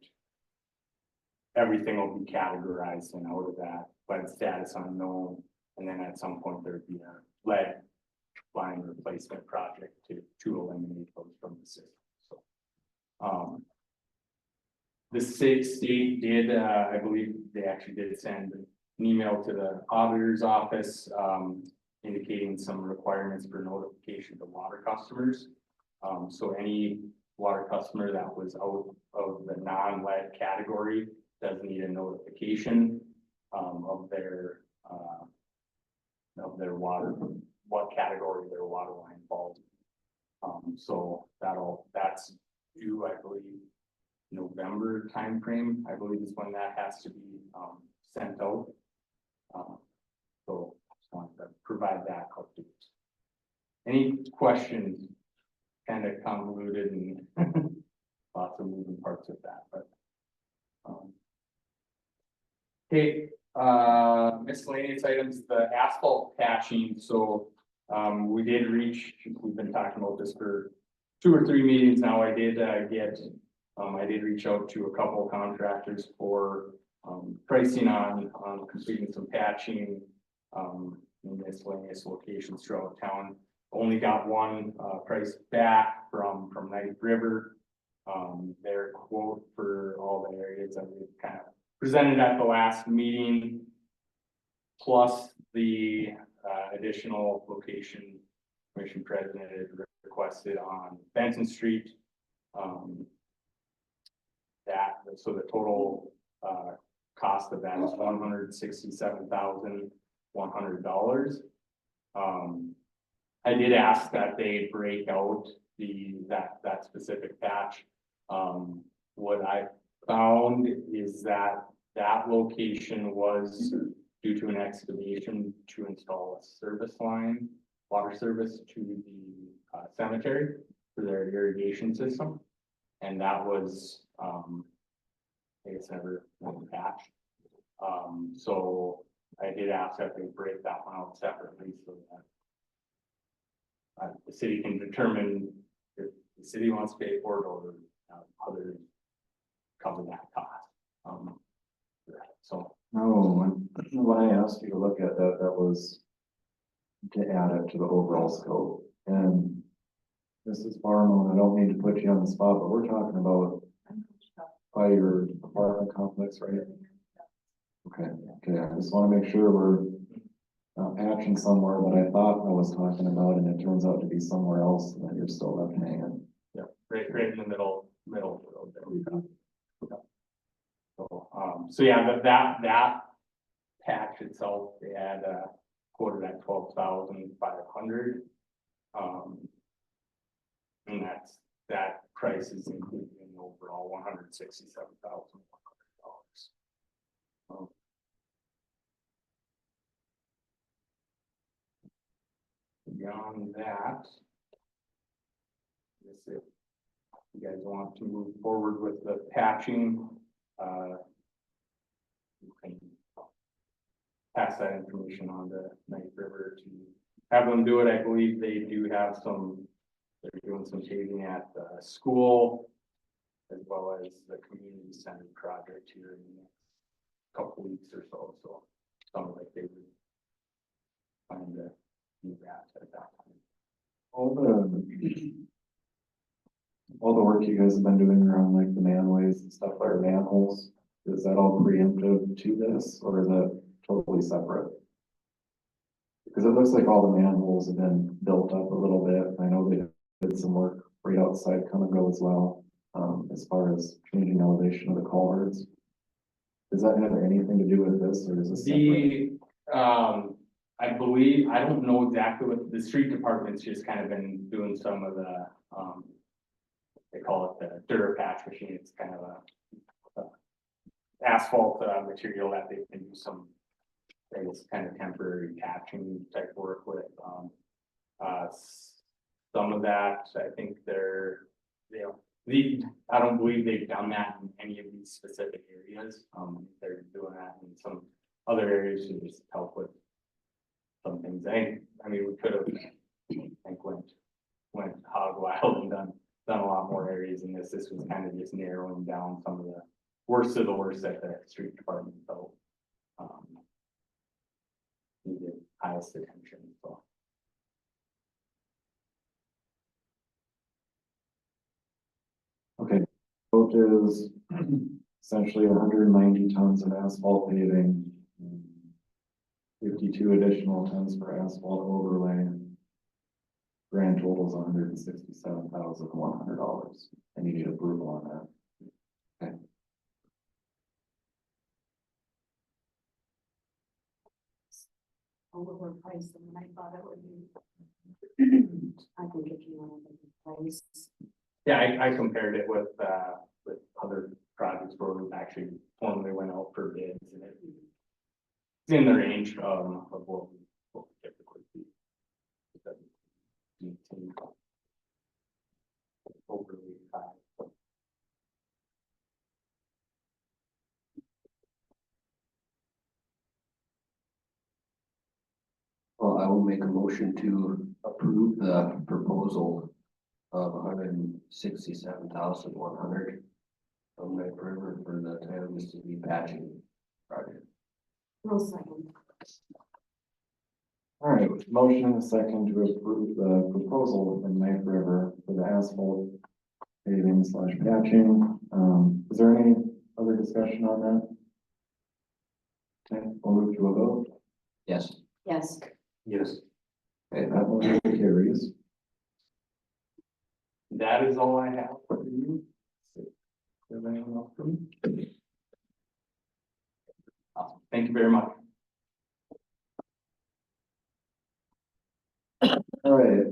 everything will be categorized and out of that lead status unknown. And then at some point, there'd be a lead line replacement project to eliminate those from the system. So the state did, I believe they actually did send an email to the auditor's office, indicating some requirements for notification to water customers. So any water customer that was out of the non-lead category does need a notification of their water, what category their water line falls. So that's due, I believe, November timeframe, I believe is when that has to be sent out. So I just wanted to provide that update. Any questions? Kind of convoluted and lots of moving parts with that, but okay, miscellaneous items, the asphalt patching. So we've been talking about this for 2 or 3 meetings now. I did reach out to a couple of contractors for pricing on completing some patching in miscellaneous locations throughout town. Only got one price back from Knife River. Their quote for all the areas that we kind of presented at the last meeting. Plus the additional location commission president had requested on Benson Street. So the total cost of that is $167,100. I did ask that they break out that specific patch. What I found is that location was due to an excavation to install a service line, water service to the cemetery for their irrigation system. And that was, I guess never patched. So I did ask that they break that one out separately so that the city can determine if the city wants to pay for it or others cover that cost. So. No, when I asked you to look at that, that was to add it to the overall scope. And Mrs. Barlow, I don't mean to put you on the spot, but we're talking about by your apartment complex, right? Okay, I just want to make sure we're not patching somewhere that I thought I was talking about, and it turns out to be somewhere else and that you're still left hanging. Yeah, right in the middle of the road there. So yeah, that patch itself, they had quoted at 12,500. And that price is included in the overall $167,100. Beyond that, if you guys want to move forward with the patching, you can pass that information on to Knife River to have them do it. I believe they do have they're doing some paving at the school as well as the community center project here in the next couple weeks or so. So sounds like they would plan to do that at that time. All the work you guys have been doing around like the manways and stuff, like manholes, is that all preemptive to this, or is that totally separate? Because it looks like all the manholes have been built up a little bit. I know they did some work right outside Conoco as well, as far as changing elevation of the culverts. Does that have anything to do with this, or is this separate? I believe, I don't know exactly what the street department's just kind of been doing some of the, they call it the Durapatch machine. It's kind of a asphalt material that they can do some, I guess, kind of temporary patching type work with. Some of that, I think I don't believe they've done that in any of these specific areas. They're doing that in some other areas to just help with some things. I mean, we could have, I think, went hog wild and done a lot more areas in this. This was kind of just narrowing down some of the worst of the worst at the street department. So, needed highest attention. So. Okay, quote is essentially 190 tons of asphalt paving, 52 additional tons for asphalt overlay. Grand total is $167,100, and you need approval on that. Okay. A lower price than I thought it would be. I think if you want to price. Yeah, I compared it with other projects where we've actually formally went out for bids, and it's in the range of what we typically see. Overly high. Well, I will make a motion to approve the proposal of $167,100 from Knife River for the Tioga City patching project. No second. All right, motion and a second to approve the proposal from Knife River for the asphalt paving slash patching. Is there any other discussion on that? Okay, we'll move to a vote. Yes. Yes. Yes. Okay, that motion carries. That is all I have for you. Is there anyone else for me? Awesome. Thank you very much. All right,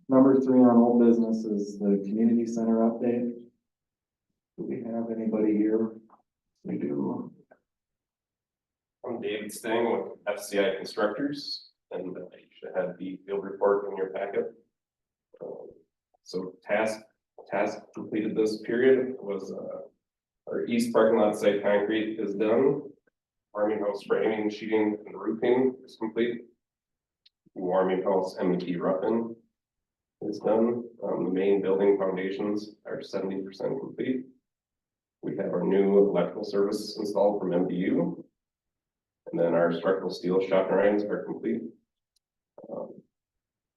number 3 on old business is the community center update. Do we have anybody here? We do. I'm David Stang with FCI Constructors, and you should have the field report in your packet. So task completed this period was, our east parking lot site concrete is done. Warming house framing, sheeting, and roofing is complete. Warming house MEP roughing is done. The main building foundations are 70% complete. We have our new electrical service installed from MDU. And then our structural steel shot irons are complete.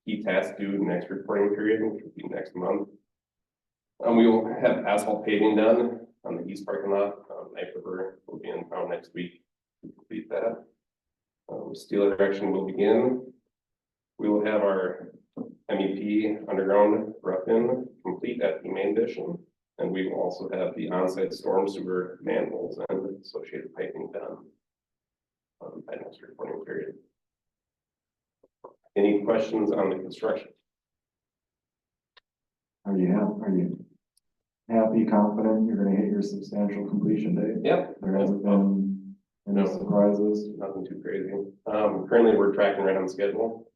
Key task due next reporting period, which will be next month. We will have asphalt paving done on the east parking lot. Knife River will be in town next week to complete that. Steel erection will begin. We will have our MEP underground rough-in complete at the main addition. And we will also have the on-site storm sewer manholes and associated piping done. By next reporting period. Any questions on the construction? Are you happy, confident you're gonna hit your substantial completion date? Yep. There hasn't been any surprises? Nothing too crazy. Currently we're tracking right on schedule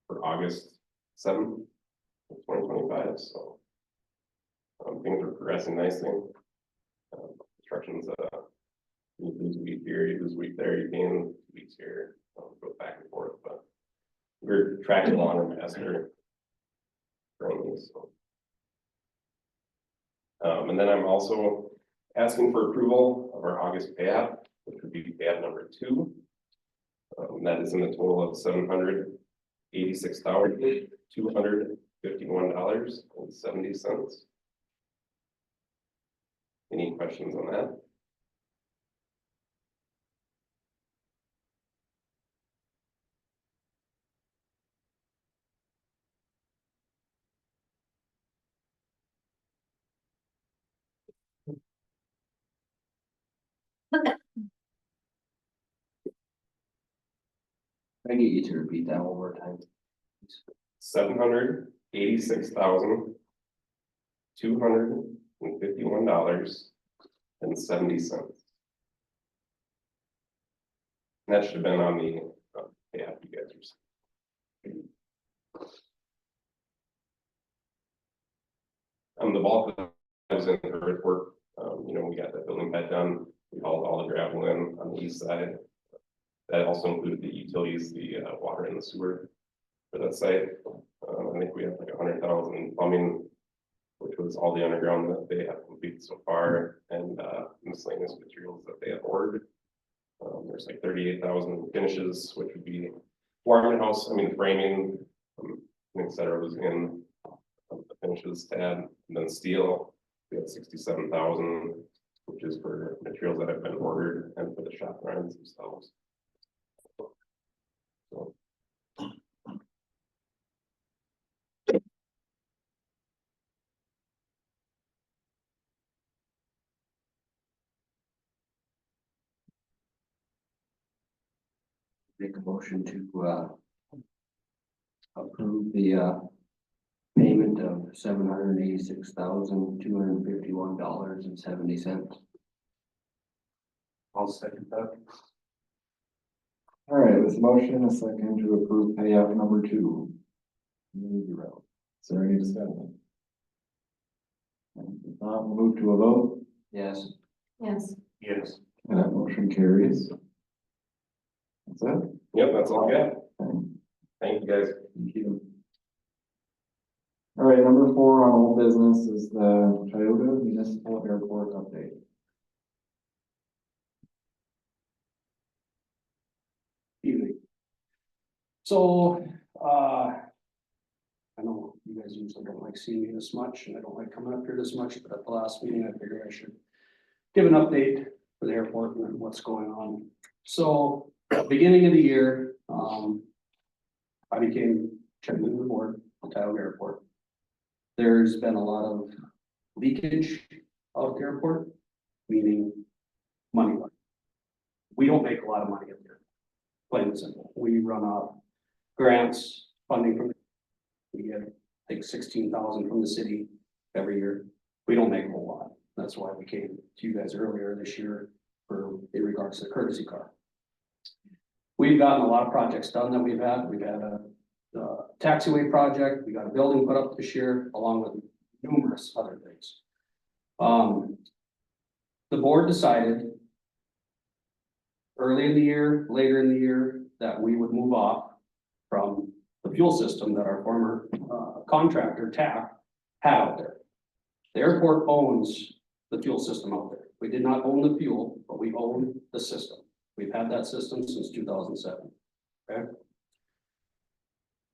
for August 7th, 2025, so. Things are progressing nicely. Construction's, you lose a week here, you lose a week there, you gain weeks here, go back and forth, but we're tracking along our master. Currently, so. And then I'm also asking for approval of our August pay app, which would be pay app number 2. That is in the total of $786,251.70. Any questions on that? Can I get you to repeat that one more time? $786,251.70. That should have been on the, yeah, you guys are. The bulk of that was in the earthwork. We got that building pad done. We hauled all the gravel in on the east side. That also included the utilities, the water and the sewer for that site. I think we have like 100,000 in plumbing, which was all the underground that they have completed so far, and miscellaneous materials that they have ordered. There's like 38,000 finishes, which would be warming house, framing, et cetera, was in the finishes tab, and then steel, we had 67,000, which is for materials that have been ordered and for the shop irons themselves. So. Make a motion to approve the payment of $786,251.70. I'll second that. All right, with motion, a second to approve pay app number 2. Is there any discussion? If not, we'll move to a vote, Yes. Yes. Yes. and that motion carries. That's it. Yep, that's all I got. Okay. Thank you, guys. Thank you. All right, number 4 on old business is the Tioga Municipal Airport update. Evening. So, I know you guys usually don't like seeing me this much, and I don't like coming up here this much, but at the last meeting, I figured I should give an update for the airport and what's going on. So, beginning of the year, I became chairman of the board at Tioga Airport. There's been a lot of leakage out at the airport, meaning money. We don't make a lot of money up there, plain and simple. We run off grants, funding from, we get, I think, 16,000 from the city every year. We don't make a whole lot. That's why we came to you guys earlier this year for, in regards to the courtesy car. We've gotten a lot of projects done that we've had. We've had a taxiway project. We got a building put up this year, along with numerous other things. The board decided early in the year, later in the year, that we would move off from the fuel system that our former contractor, TAC, had out there. The airport owns the fuel system out there. We did not own the fuel, but we own the system. We've had that system since 2007, okay?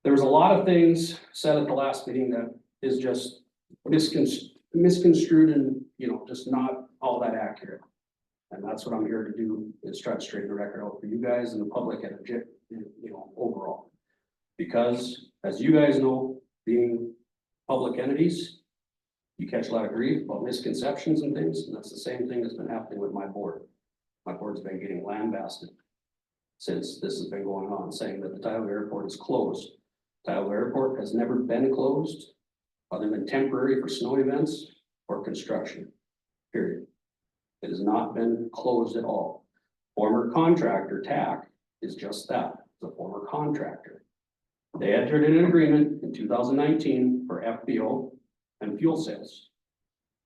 There was a lot of things said at the last meeting that is just misconstrued and, you know, just not all that accurate. And that's what I'm here to do, is try to straighten the record out for you guys and the public and, you know, overall. Because as you guys know, being public entities, you catch a lot of grief about misconceptions and things, and that's the same thing that's been happening with my board. My board's been getting lambasted since this has been going on, saying that the Tioga Airport is closed. Tioga Airport has never been closed, other than temporary for snow events or construction, period. It has not been closed at all. Former contractor, TAC, is just that, the former contractor. They entered in an agreement in 2019 for FBO and fuel sales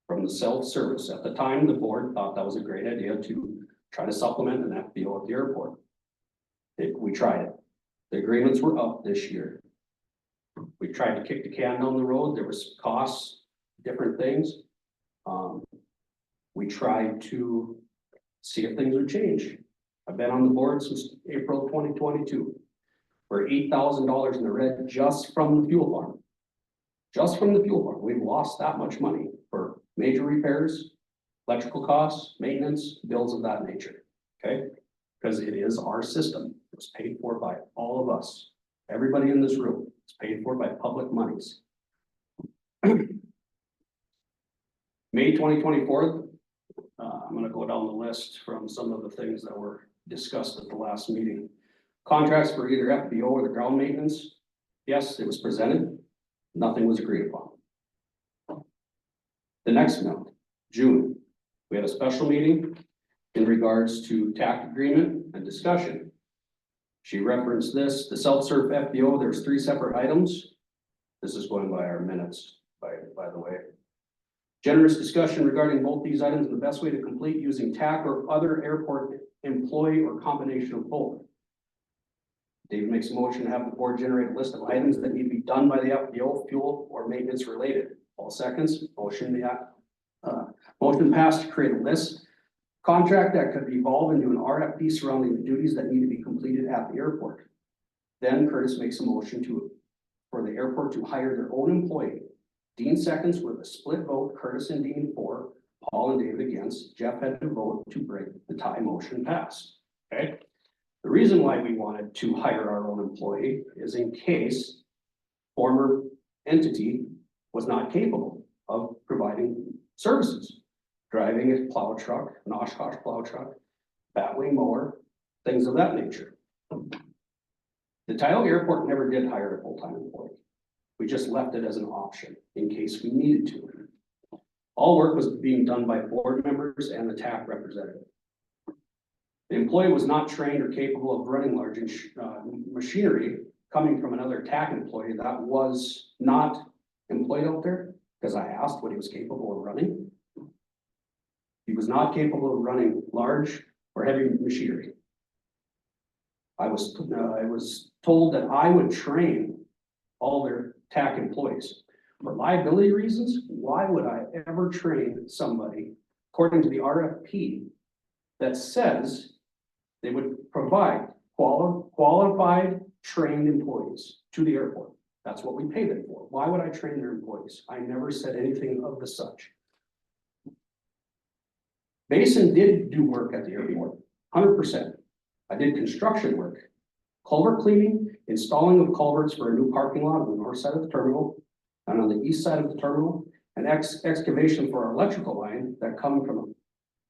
from the self-service. At the time, the board thought that was a great idea to try to supplement an FBO at the airport. We tried it. The agreements were up this year. We tried to kick the can down the road. There was costs, different things. We tried to see if things would change. I've been on the board since April 2022. We're $8,000 in the red just from the fuel farm. Just from the fuel farm. We've lost that much money for major repairs, electrical costs, maintenance, bills of that nature. Okay? Because it is our system. It was paid for by all of us. Everybody in this room. It's paid for by public monies. May 2024, I'm going to go down the list from some of the things that were discussed at the last meeting. Contracts for either FBO or the ground maintenance. Yes, it was presented. Nothing was agreed upon. The next month, June, we had a special meeting in regards to TAC agreement and discussion. She referenced this, the self-serve FBO, there's 3 separate items. This is going by our minutes, by the way. Generous discussion regarding both these items and the best way to complete using TAC or other airport employee or combination of both. David makes a motion to have the board generate a list of items that need to be done by the FBO, fuel or maintenance related. All seconds, motion passed to create a list. Contract that could evolve into an RFP surrounding the duties that need to be completed at the airport. Then Curtis makes a motion for the airport to hire their own employee. Dean seconds with a split vote, Curtis and Dean for, Paul and David against. Jeff had to vote to break the tie, motion passed. Okay. The reason why we wanted to hire our own employee is in case former entity was not capable of providing services. Driving a plow truck, an Oshkosh plow truck, batwing mower, things of that nature. The Tioga Airport never did hire a full-time employee. We just left it as an option in case we needed to. All work was being done by board members and the TAC representative. The employee was not trained or capable of running large machinery coming from another TAC employee that was not employed out there, because I asked what he was capable of running. He was not capable of running large or heavy machinery. I was told that I would train all their TAC employees. For liability reasons, why would I ever train somebody according to the RFP that says they would provide qualified trained employees to the airport? That's what we pay them for. Why would I train their employees? I never said anything of the such. Basin did do work at the airport, 100%. I did construction work, culvert cleaning, installing of culverts for a new parking lot on the north side of the terminal and on the east side of the terminal, and excavation for our electrical line that come from a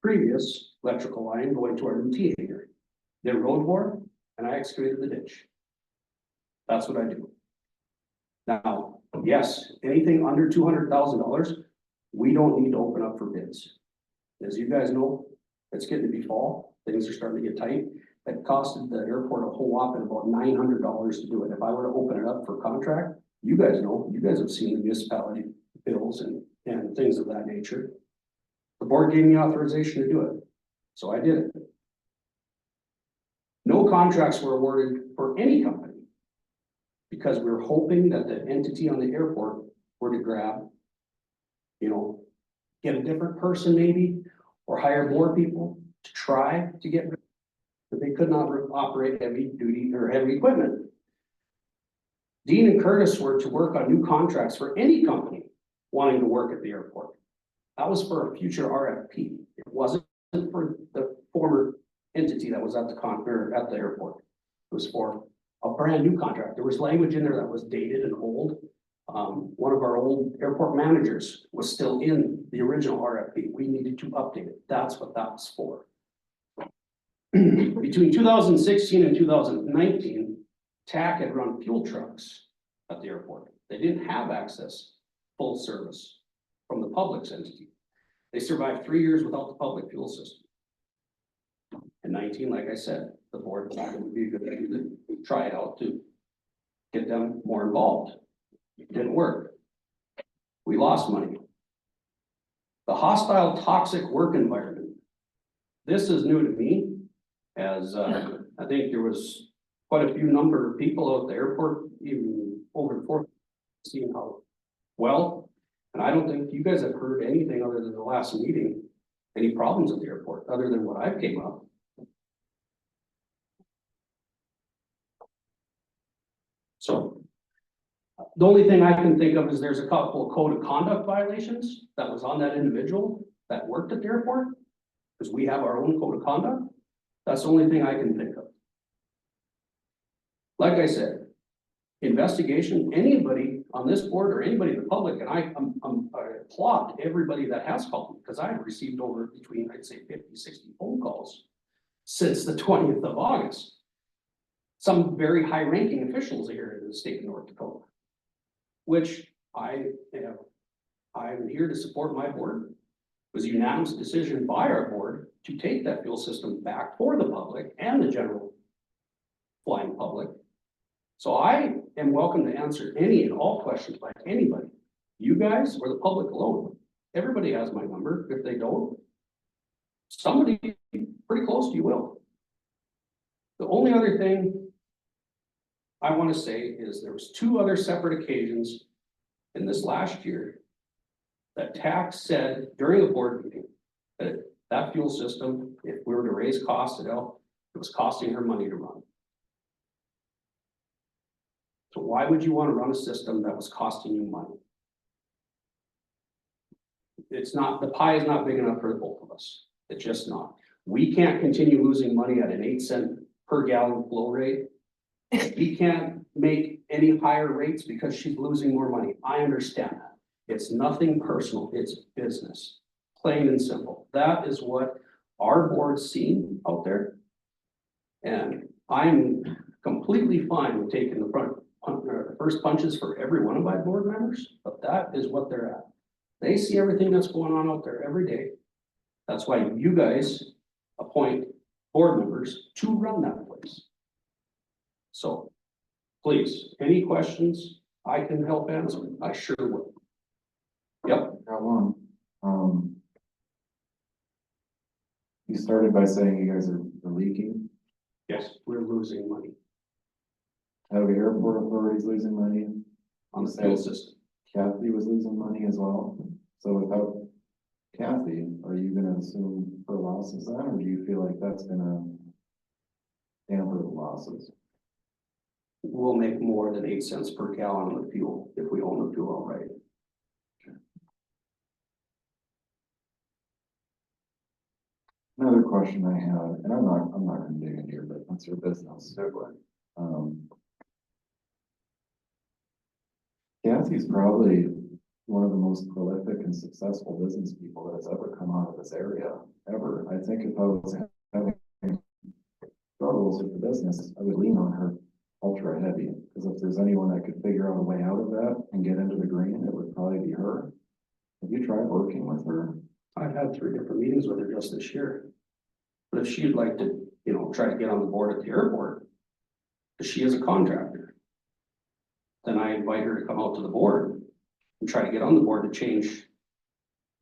previous electrical line going to our new Tioga. Did road bore, and I excavated the ditch. That's what I do. Now, yes, anything under $200,000, we don't need to open up for bids. As you guys know, it's getting to be fall, things are starting to get tight. It costed the airport a whole whopping about $900 to do it. If I were to open it up for contract, you guys know, you guys have seen the municipality bills and things of that nature. The board gave me authorization to do it, so I did it. No contracts were awarded for any company because we were hoping that the entity on the airport were to grab, you know, get a different person maybe, or hire more people to try to get, but they could not operate heavy duty or heavy equipment. Dean and Curtis were to work on new contracts for any company wanting to work at the airport. That was for a future RFP. It wasn't for the former entity that was at the airport. It was for a brand new contract. There was language in there that was dated and old. One of our old airport managers was still in the original RFP. We needed to update it. That's what that was for. Between 2016 and 2019, TAC had run fuel trucks at the airport. They didn't have access, full service from the public's entity. They survived 3 years without the public fuel system. In 19, like I said, the board thought it would be a good idea to try it out to get them more involved. It didn't work. We lost money. The hostile, toxic work environment. This is new to me, as I think there was quite a few number of people at the airport, even over the fourth, seeing how well. And I don't think you guys have heard anything other than the last meeting, any problems at the airport, other than what I came up. So the only thing I can think of is there's a couple of code of conduct violations that was on that individual that worked at the airport, because we have our own code of conduct. That's the only thing I can think of. Like I said, investigation, anybody on this board or anybody in the public, and I applaud everybody that has called me, because I've received over between, I'd say 50, 60 phone calls since the 20th of August. Some very high ranking officials here in the state of North Dakota, which I'm here to support my board. It was a unanimous decision by our board to take that fuel system back for the public and the general flying public. So I am welcome to answer any and all questions by anybody, you guys or the public alone. Everybody has my number. If they don't, somebody pretty close to you will. The only other thing I want to say is there was 2 other separate occasions in this last year that TAC said during a board meeting that that fuel system, if we were to raise costs at all, it was costing her money to run. So why would you want to run a system that was costing you money? It's not, the pie is not big enough for the both of us. It's just not. We can't continue losing money at an 8-cent per gallon flow rate. We can't make any higher rates because she's losing more money. I understand that. It's nothing personal. It's business, plain and simple. That is what our board's seen out there. And I'm completely fine with taking the first punches for every one of my board members, but that is what they're at. They see everything that's going on out there every day. That's why you guys appoint board members to run that place. So please, any questions I can help answer, I sure will. Yep. Got one. You started by saying you guys are leaking. Yes, we're losing money Tioga Airport Authority's losing money. on the fuel system. Kathy was losing money as well. So without Kathy, are you gonna assume her losses then, or do you feel like that's gonna damper the losses? we'll make more than 8 cents per gallon on the fuel if we own the fuel outright. Another question I had, and I'm not gonna dig in here, but that's your business. Um, Kathy's probably one of the most prolific and successful business people that has ever come out of this area, ever. I think if I was having struggles with the business, I would lean on her ultra heavy, because if there's anyone that could figure out a way out of that and get into the green, it would probably be her. Have you tried working with her? I've had 3 different meetings with her just this year. But if she'd like to, try to get on the board at the airport, because she is a contractor, then I invite her to come out to the board and try to get on the board to change.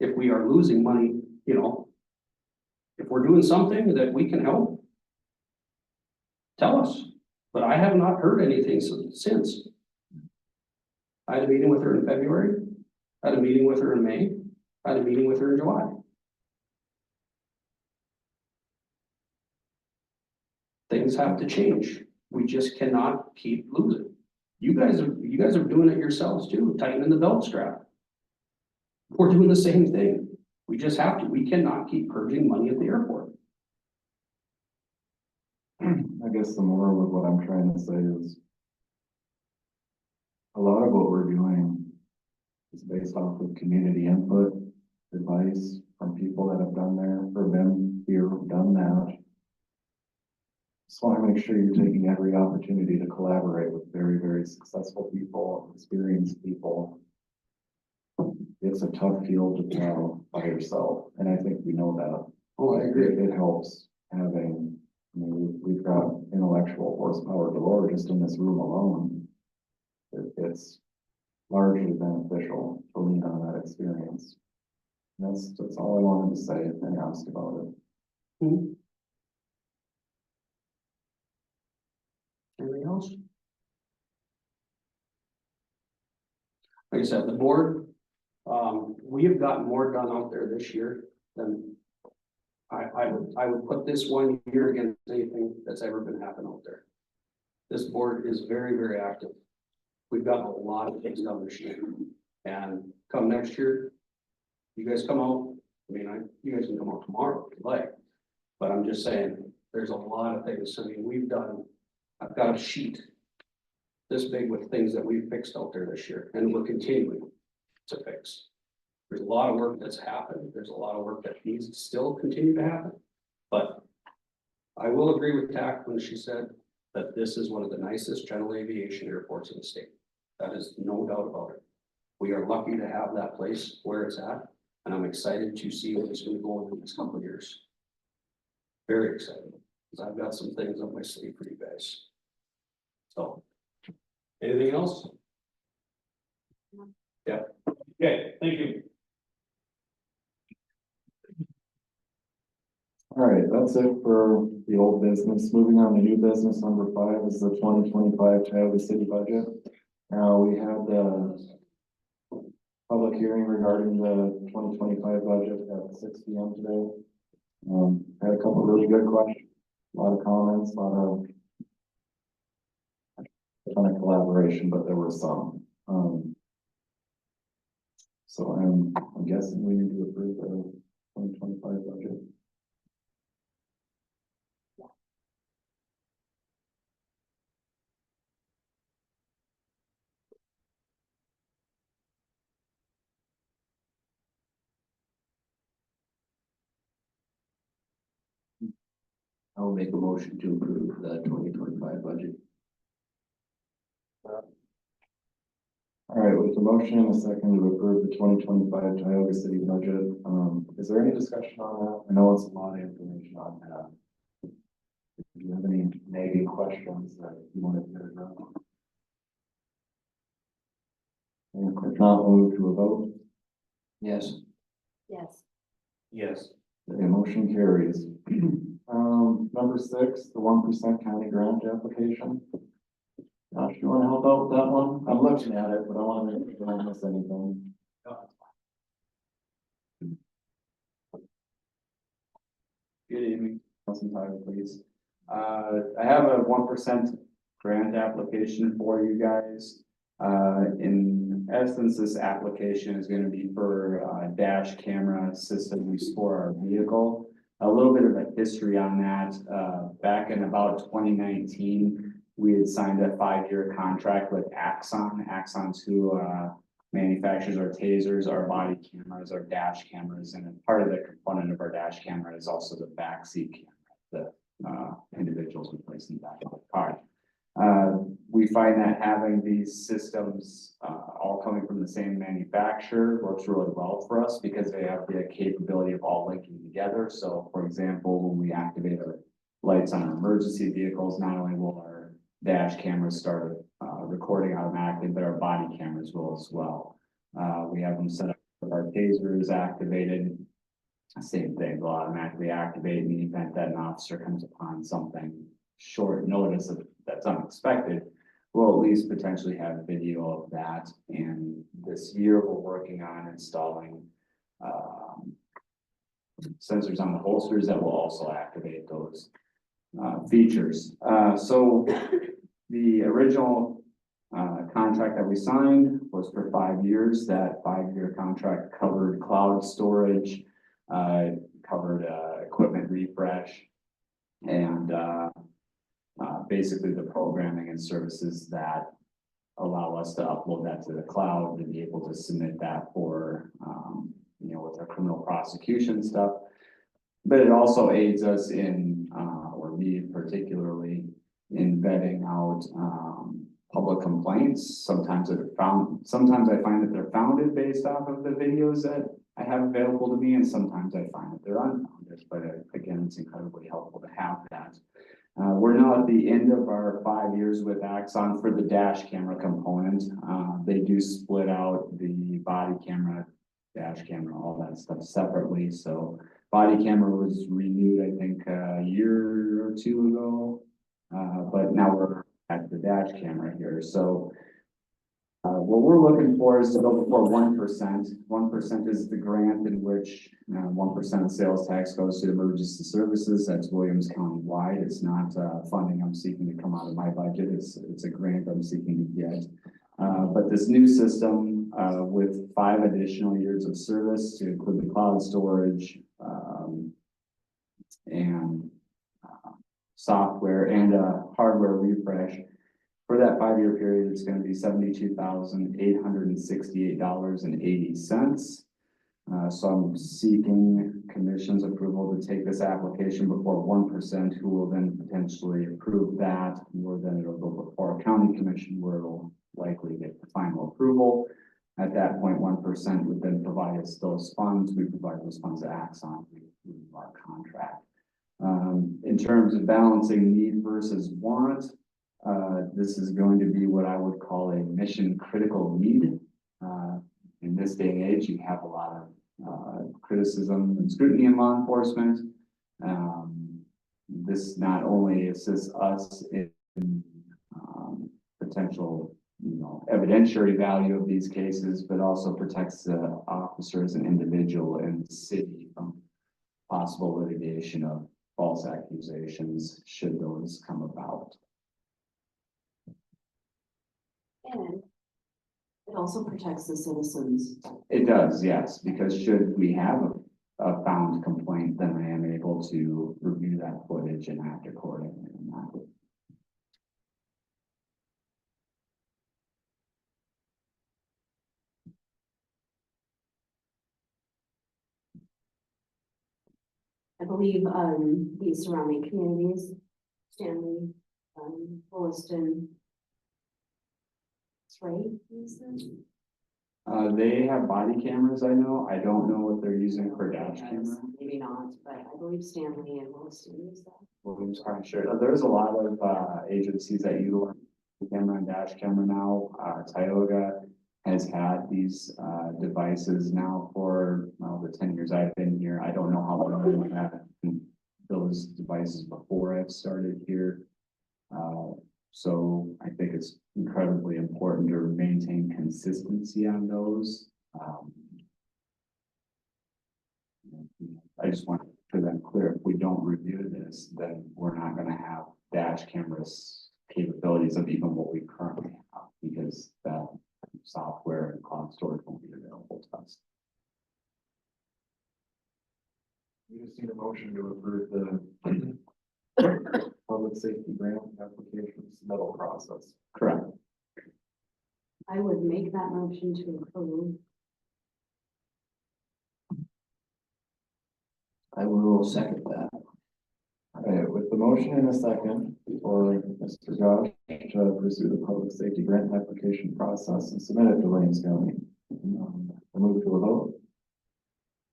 If we are losing money, if we're doing something that we can help, tell us. But I have not heard anything since. I had a meeting with her in February, I had a meeting with her in May, I had a meeting with her in July. Things have to change. We just cannot keep losing. You guys are doing it yourselves too, tightening the belt strap. We're doing the same thing. We just have to. We cannot keep purging money at the airport. I guess the moral of what I'm trying to say is a lot of what we're doing is based off of community input, advice from people that have done there, or been here, done that. Just want to make sure you're taking every opportunity to collaborate with very, very successful people, experienced people. It's a tough field to plow by yourself, and I think we know that. Oh, I agree. It helps having, we've got intellectual horsepower galore just in this room alone. It's largely beneficial to lean on that experience. And that's all I wanted to say and ask about it. Mhm. Anything else? Like I said, the board, we have gotten more done out there this year than I would put this one year against anything that's ever been happening out there. This board is very, very active. We've got a lot of things done this year. And come next year, you guys come out, you guys can come out tomorrow if you like. But I'm just saying, there's a lot of things. I've got a sheet this big with things that we've fixed out there this year, and we're continuing to fix. There's a lot of work that's happened. There's a lot of work that needs to still continue to happen. But I will agree with TAC when she said that this is one of the nicest general aviation airports in the state. That is no doubt about it. We are lucky to have that place where it's at, and I'm excited to see where it's going to go in the next couple of years. Very excited, because I've got some things up my sleeve for you guys. So, anything else? Yeah. Okay, thank you. All right, that's it for the old business. Moving on to new business, number 5 is the 2025 Tioga City budget. Now, we had the public hearing regarding the 2025 budget at 6 p.m. today. Had a couple of really good questions, a lot of comments, a ton of collaboration, but there were some. So I'm guessing we need to approve the 2025 budget. I will make a motion to approve the 2025 budget. All right, with the motion and a second to approve the 2025 Tioga City budget, is there any discussion on that? I know it's a lot of information on that. Do you have any nagging questions that you want to get around? If not, move to a vote. Yes. Yes. Yes. The motion carries. Number 6, the 1% county grant application. Josh, you want to help out with that one? I'm looking at it, but I want to make sure I don't miss anything. Good evening, Councilman Tyler, please. I have a 1% grant application for you guys. In essence, this application is gonna be for dash camera systems for our vehicle. A little bit of a history on that, back in about 2019, we had signed a 5-year contract with Axon. Axon's who manufactures our tasers, our body cameras, our dash cameras, and part of the component of our dash camera is also the backseat camera that individuals would place in the back of the car. We find that having these systems all coming from the same manufacturer works really well for us because they have the capability of all linking together. So for example, when we activate our lights on our emergency vehicles, not only will our dash cameras start recording automatically, but our body cameras will as well. We have them set up with our tasers activated. Same thing, they'll automatically activate in the event that an officer comes upon something short notice that's unexpected. We'll at least potentially have video of that. And this year we're working on installing sensors on the holsters that will also activate those features. So the original contract that we signed was for 5 years. That 5-year contract covered cloud storage, covered equipment refresh, and basically the programming and services that allow us to upload that to the cloud to be able to submit that for, with our criminal prosecution stuff. But it also aids us in, or me particularly, in vetting out public complaints. Sometimes I find that they're founded based off of the videos that I have available to me, and sometimes I find that they're unfounded. But again, it's incredibly helpful to have that. We're now at the end of our 5 years with Axon for the dash camera component. They do split out the body camera, dash camera, all that stuff separately. So body camera was renewed, I think, a year or two ago. But now we're at the dash camera here. So what we're looking for is to go for 1%. 1% is the grant in which 1% of sales tax goes to emergency services. That's Williams County wide. It's not funding I'm seeking to come out of my budget. It's a grant I'm seeking to get. But this new system with 5 additional years of service to include the cloud storage and software and hardware refresh. For that 5-year period, it's going to be $72,868.80. So I'm seeking commission's approval to take this application before 1%, who will then potentially approve that, or then it'll go before a county commission where it'll likely get the final approval. At that point, 1% would then provide us those funds. We provide those funds to Axon through our contract. In terms of balancing need versus want, this is going to be what I would call a mission critical need. In this day and age, you have a lot of criticism and scrutiny in law enforcement. This not only assists us in potential, evidentiary value of these cases, but also protects the officer as an individual and the city from possible litigation of false accusations should those come about. And it also protects the citizens. It does, yes, because should we have a found complaint, then I am able to review that footage and act accordingly on that. I believe the surrounding communities, Stanley, Williston. That's right. They have body cameras, I know. I don't know what they're using for dash camera. Maybe not, but I believe Stanley and Williston use that. Williams aren't sure. There's a lot of agencies that utilize camera and dash camera now. Tioga has had these devices now for the 10 years I've been here. I don't know how long we had those devices before I've started here. So I think it's incredibly important to maintain consistency on those. I just want to make them clear, if we don't review this, then we're not going to have dash cameras capability capabilities of even what we currently have, because that software and cloud storage won't be available to us. We just need a motion to approve the public safety grant application submittal process. Correct. I would make that motion to approve. I will second that. All right, with the motion in a second for Mr. Josh to pursue the public safety grant application process and submit it to Williams County. We'll move to a vote.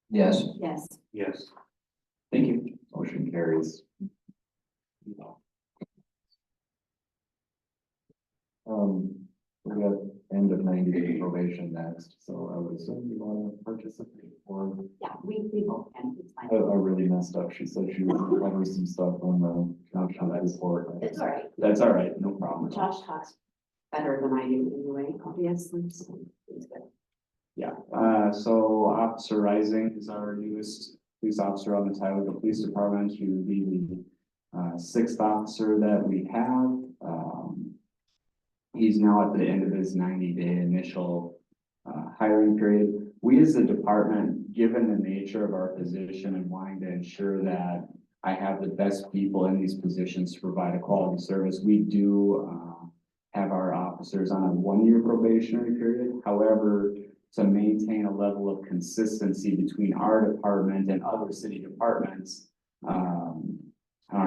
Yes, Yes. Yes. Thank you. Motion carries. We got end of 90-day probation next, so I would assume you want to participate or Yeah, we both can, it's I fine. really messed up. She said she would cover some stuff on the report. It's all right. That's all right, no problem. Josh talks better than I do anyway, obviously, so it's good. Yeah, so Officer Rising is our newest police officer on the Tioga Police Department. He will be the sixth officer that we have. He's now at the end of his 90-day initial hiring period. We as a department, given the nature of our position and wanting to ensure that I have the best people in these positions to provide a quality service, we do have our officers on a 1-year probationary period. However, to maintain a level of consistency between our department and other city departments, I don't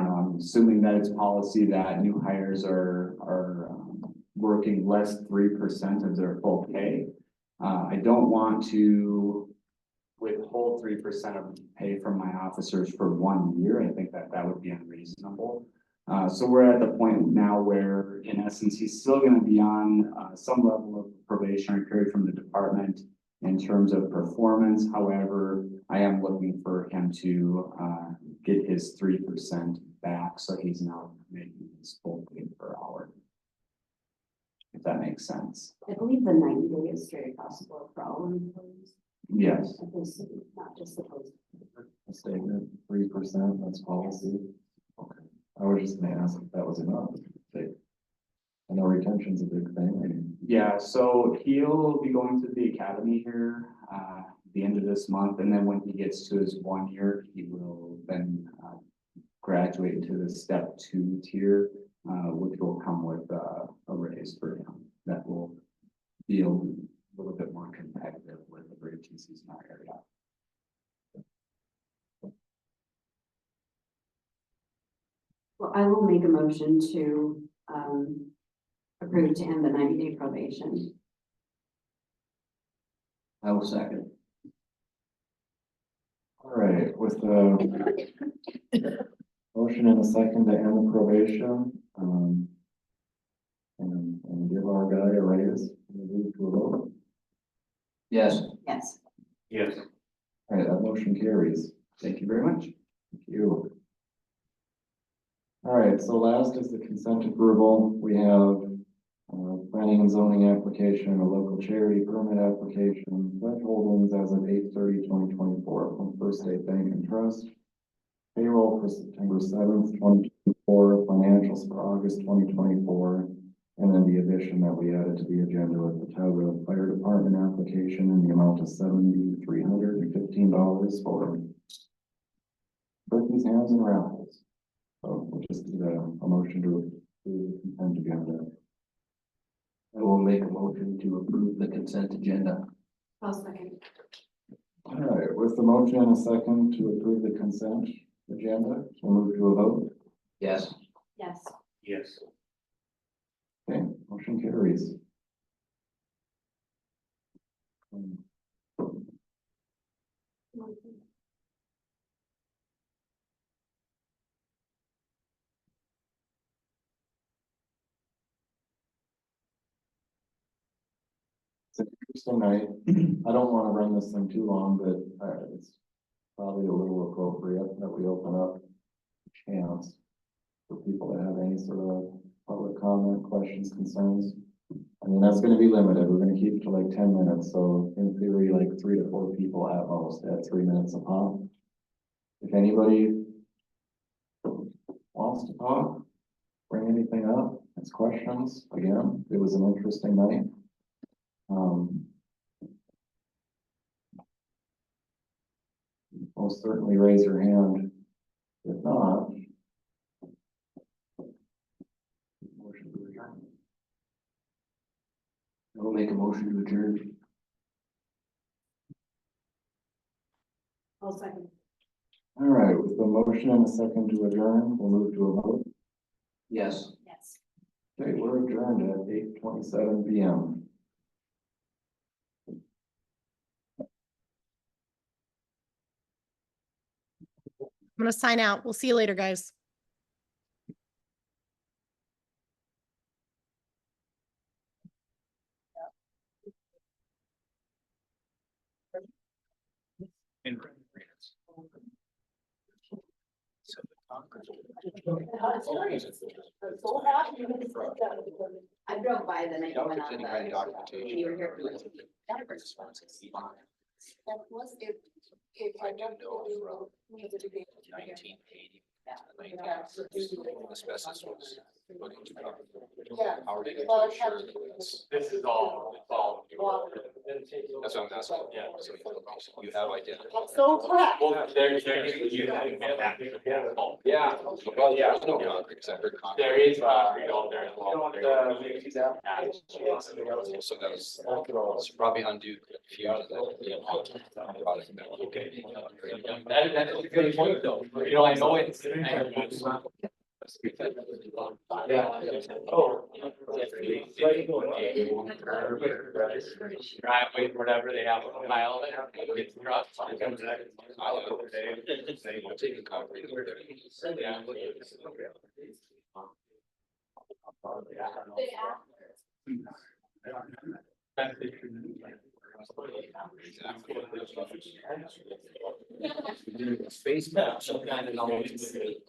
know, I'm assuming that it's policy that new hires are working less 3% of their full pay. I don't want to withhold 3% of pay from my officers for 1 year. I think that would be unreasonable. So we're at the point now where, in essence, he's still going to be on some level of probationary period from the department in terms of performance. However, I am looking for him to get his 3% back, so he's now making his full pay per hour. If that makes sense. I believe the 90-day is straight across the board for all employees. Yes. Of the city, not just the post. A statement, 3%, that's policy. Okay. I was just gonna ask if that was enough. I know retention's a big thing. Yeah, so he'll be going to the academy here the end of this month, and then when he gets to his 1 year, he will then graduate into the step 2 tier, which will come with a raise for him. That will be a little bit more competitive with the agencies in our area. Well, I will make a motion to approve to end the 90-day probation. I will second. All right, with the motion and a second to end the probation, and give our guy a raise, we'll move to a vote. Yes, Yes. Yes. All right, that motion carries. Thank you very much. Thank you. All right, so last is the consent approval. We have planning and zoning application, a local charity permit application, pledge holdings as of 8/30/2024 from First State Bank and Trust. Payroll for September 7th, 2024, financials for August 2024, and then the addition that we added to the agenda with the Tioga Fire Department application in the amount of $7,315 for turkeys, hams, and raffles. So we'll just need a motion to approve the consent agenda. I will make a motion to approve the consent agenda. I'll second. All right, with the motion and a second to approve the consent agenda, we'll move to a vote. Yes, Yes. Yes. Okay, motion carries. It's an interesting night. I don't want to run this thing too long, but it's probably a little appropriate that we open up a chance for people to have any sort of public comment, questions, concerns. I mean, that's gonna be limited. We're gonna keep it to like 10 minutes, so in theory, like 3 to 4 people at most at 3 minutes a pop. If anybody wants to talk, bring anything up, as questions? Again, it was an interesting night. Most certainly raise your hand. If not. Motion to adjourn. I will make a motion to adjourn. I'll second. All right, with the motion and a second to adjourn, we'll move to a vote. Yes. Yes. Okay, we're adjourned at 8:27 PM. I'm gonna sign out. We'll see you later, guys. I drove by the night. You went on you were here. That was if I don't know. 1980. Asbestos was looking to cover. Yeah. How are they Well, gonna it had ensure to that it's? This is all, it's all. That's what I'm asking, yeah, so you have identified. So correct. Well, there's, you have. Yeah, well, yeah, there's no concrete, 'cause I heard concrete. There is concrete out there as well. So that was probably undue confusion. Okay. That's a good point though, you know, I know it's. Yeah. Oh. Driveway, whatever, they have a mile there, it's rough. Taking concrete. Space, some kind of knowledge. There's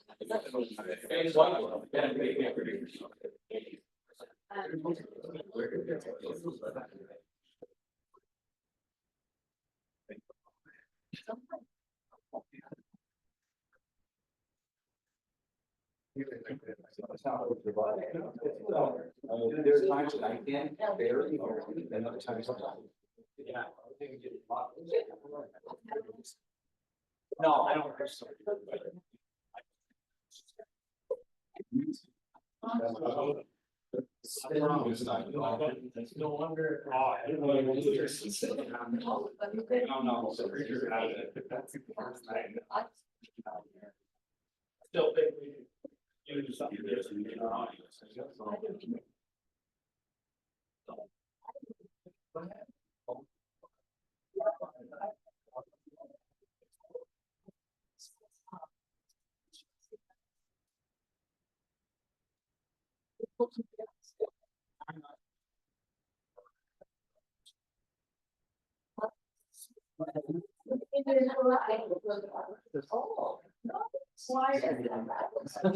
times that I can't bear it, and other times. Yeah. No, I don't. No wonder. Still think we. Do something different.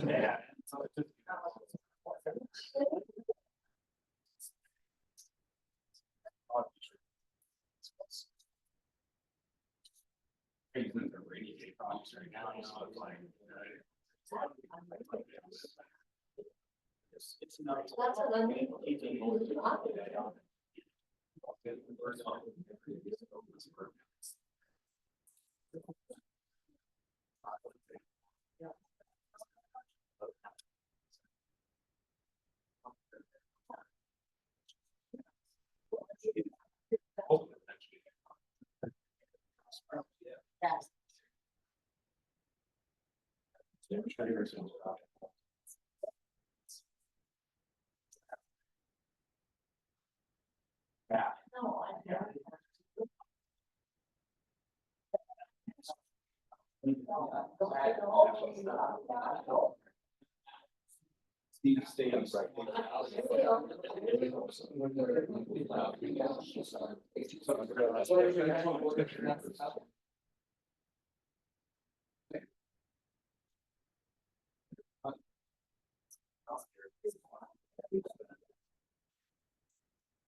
Yeah. Right now, so it's like. It's not. Yes. Yeah. No, Steve stands right.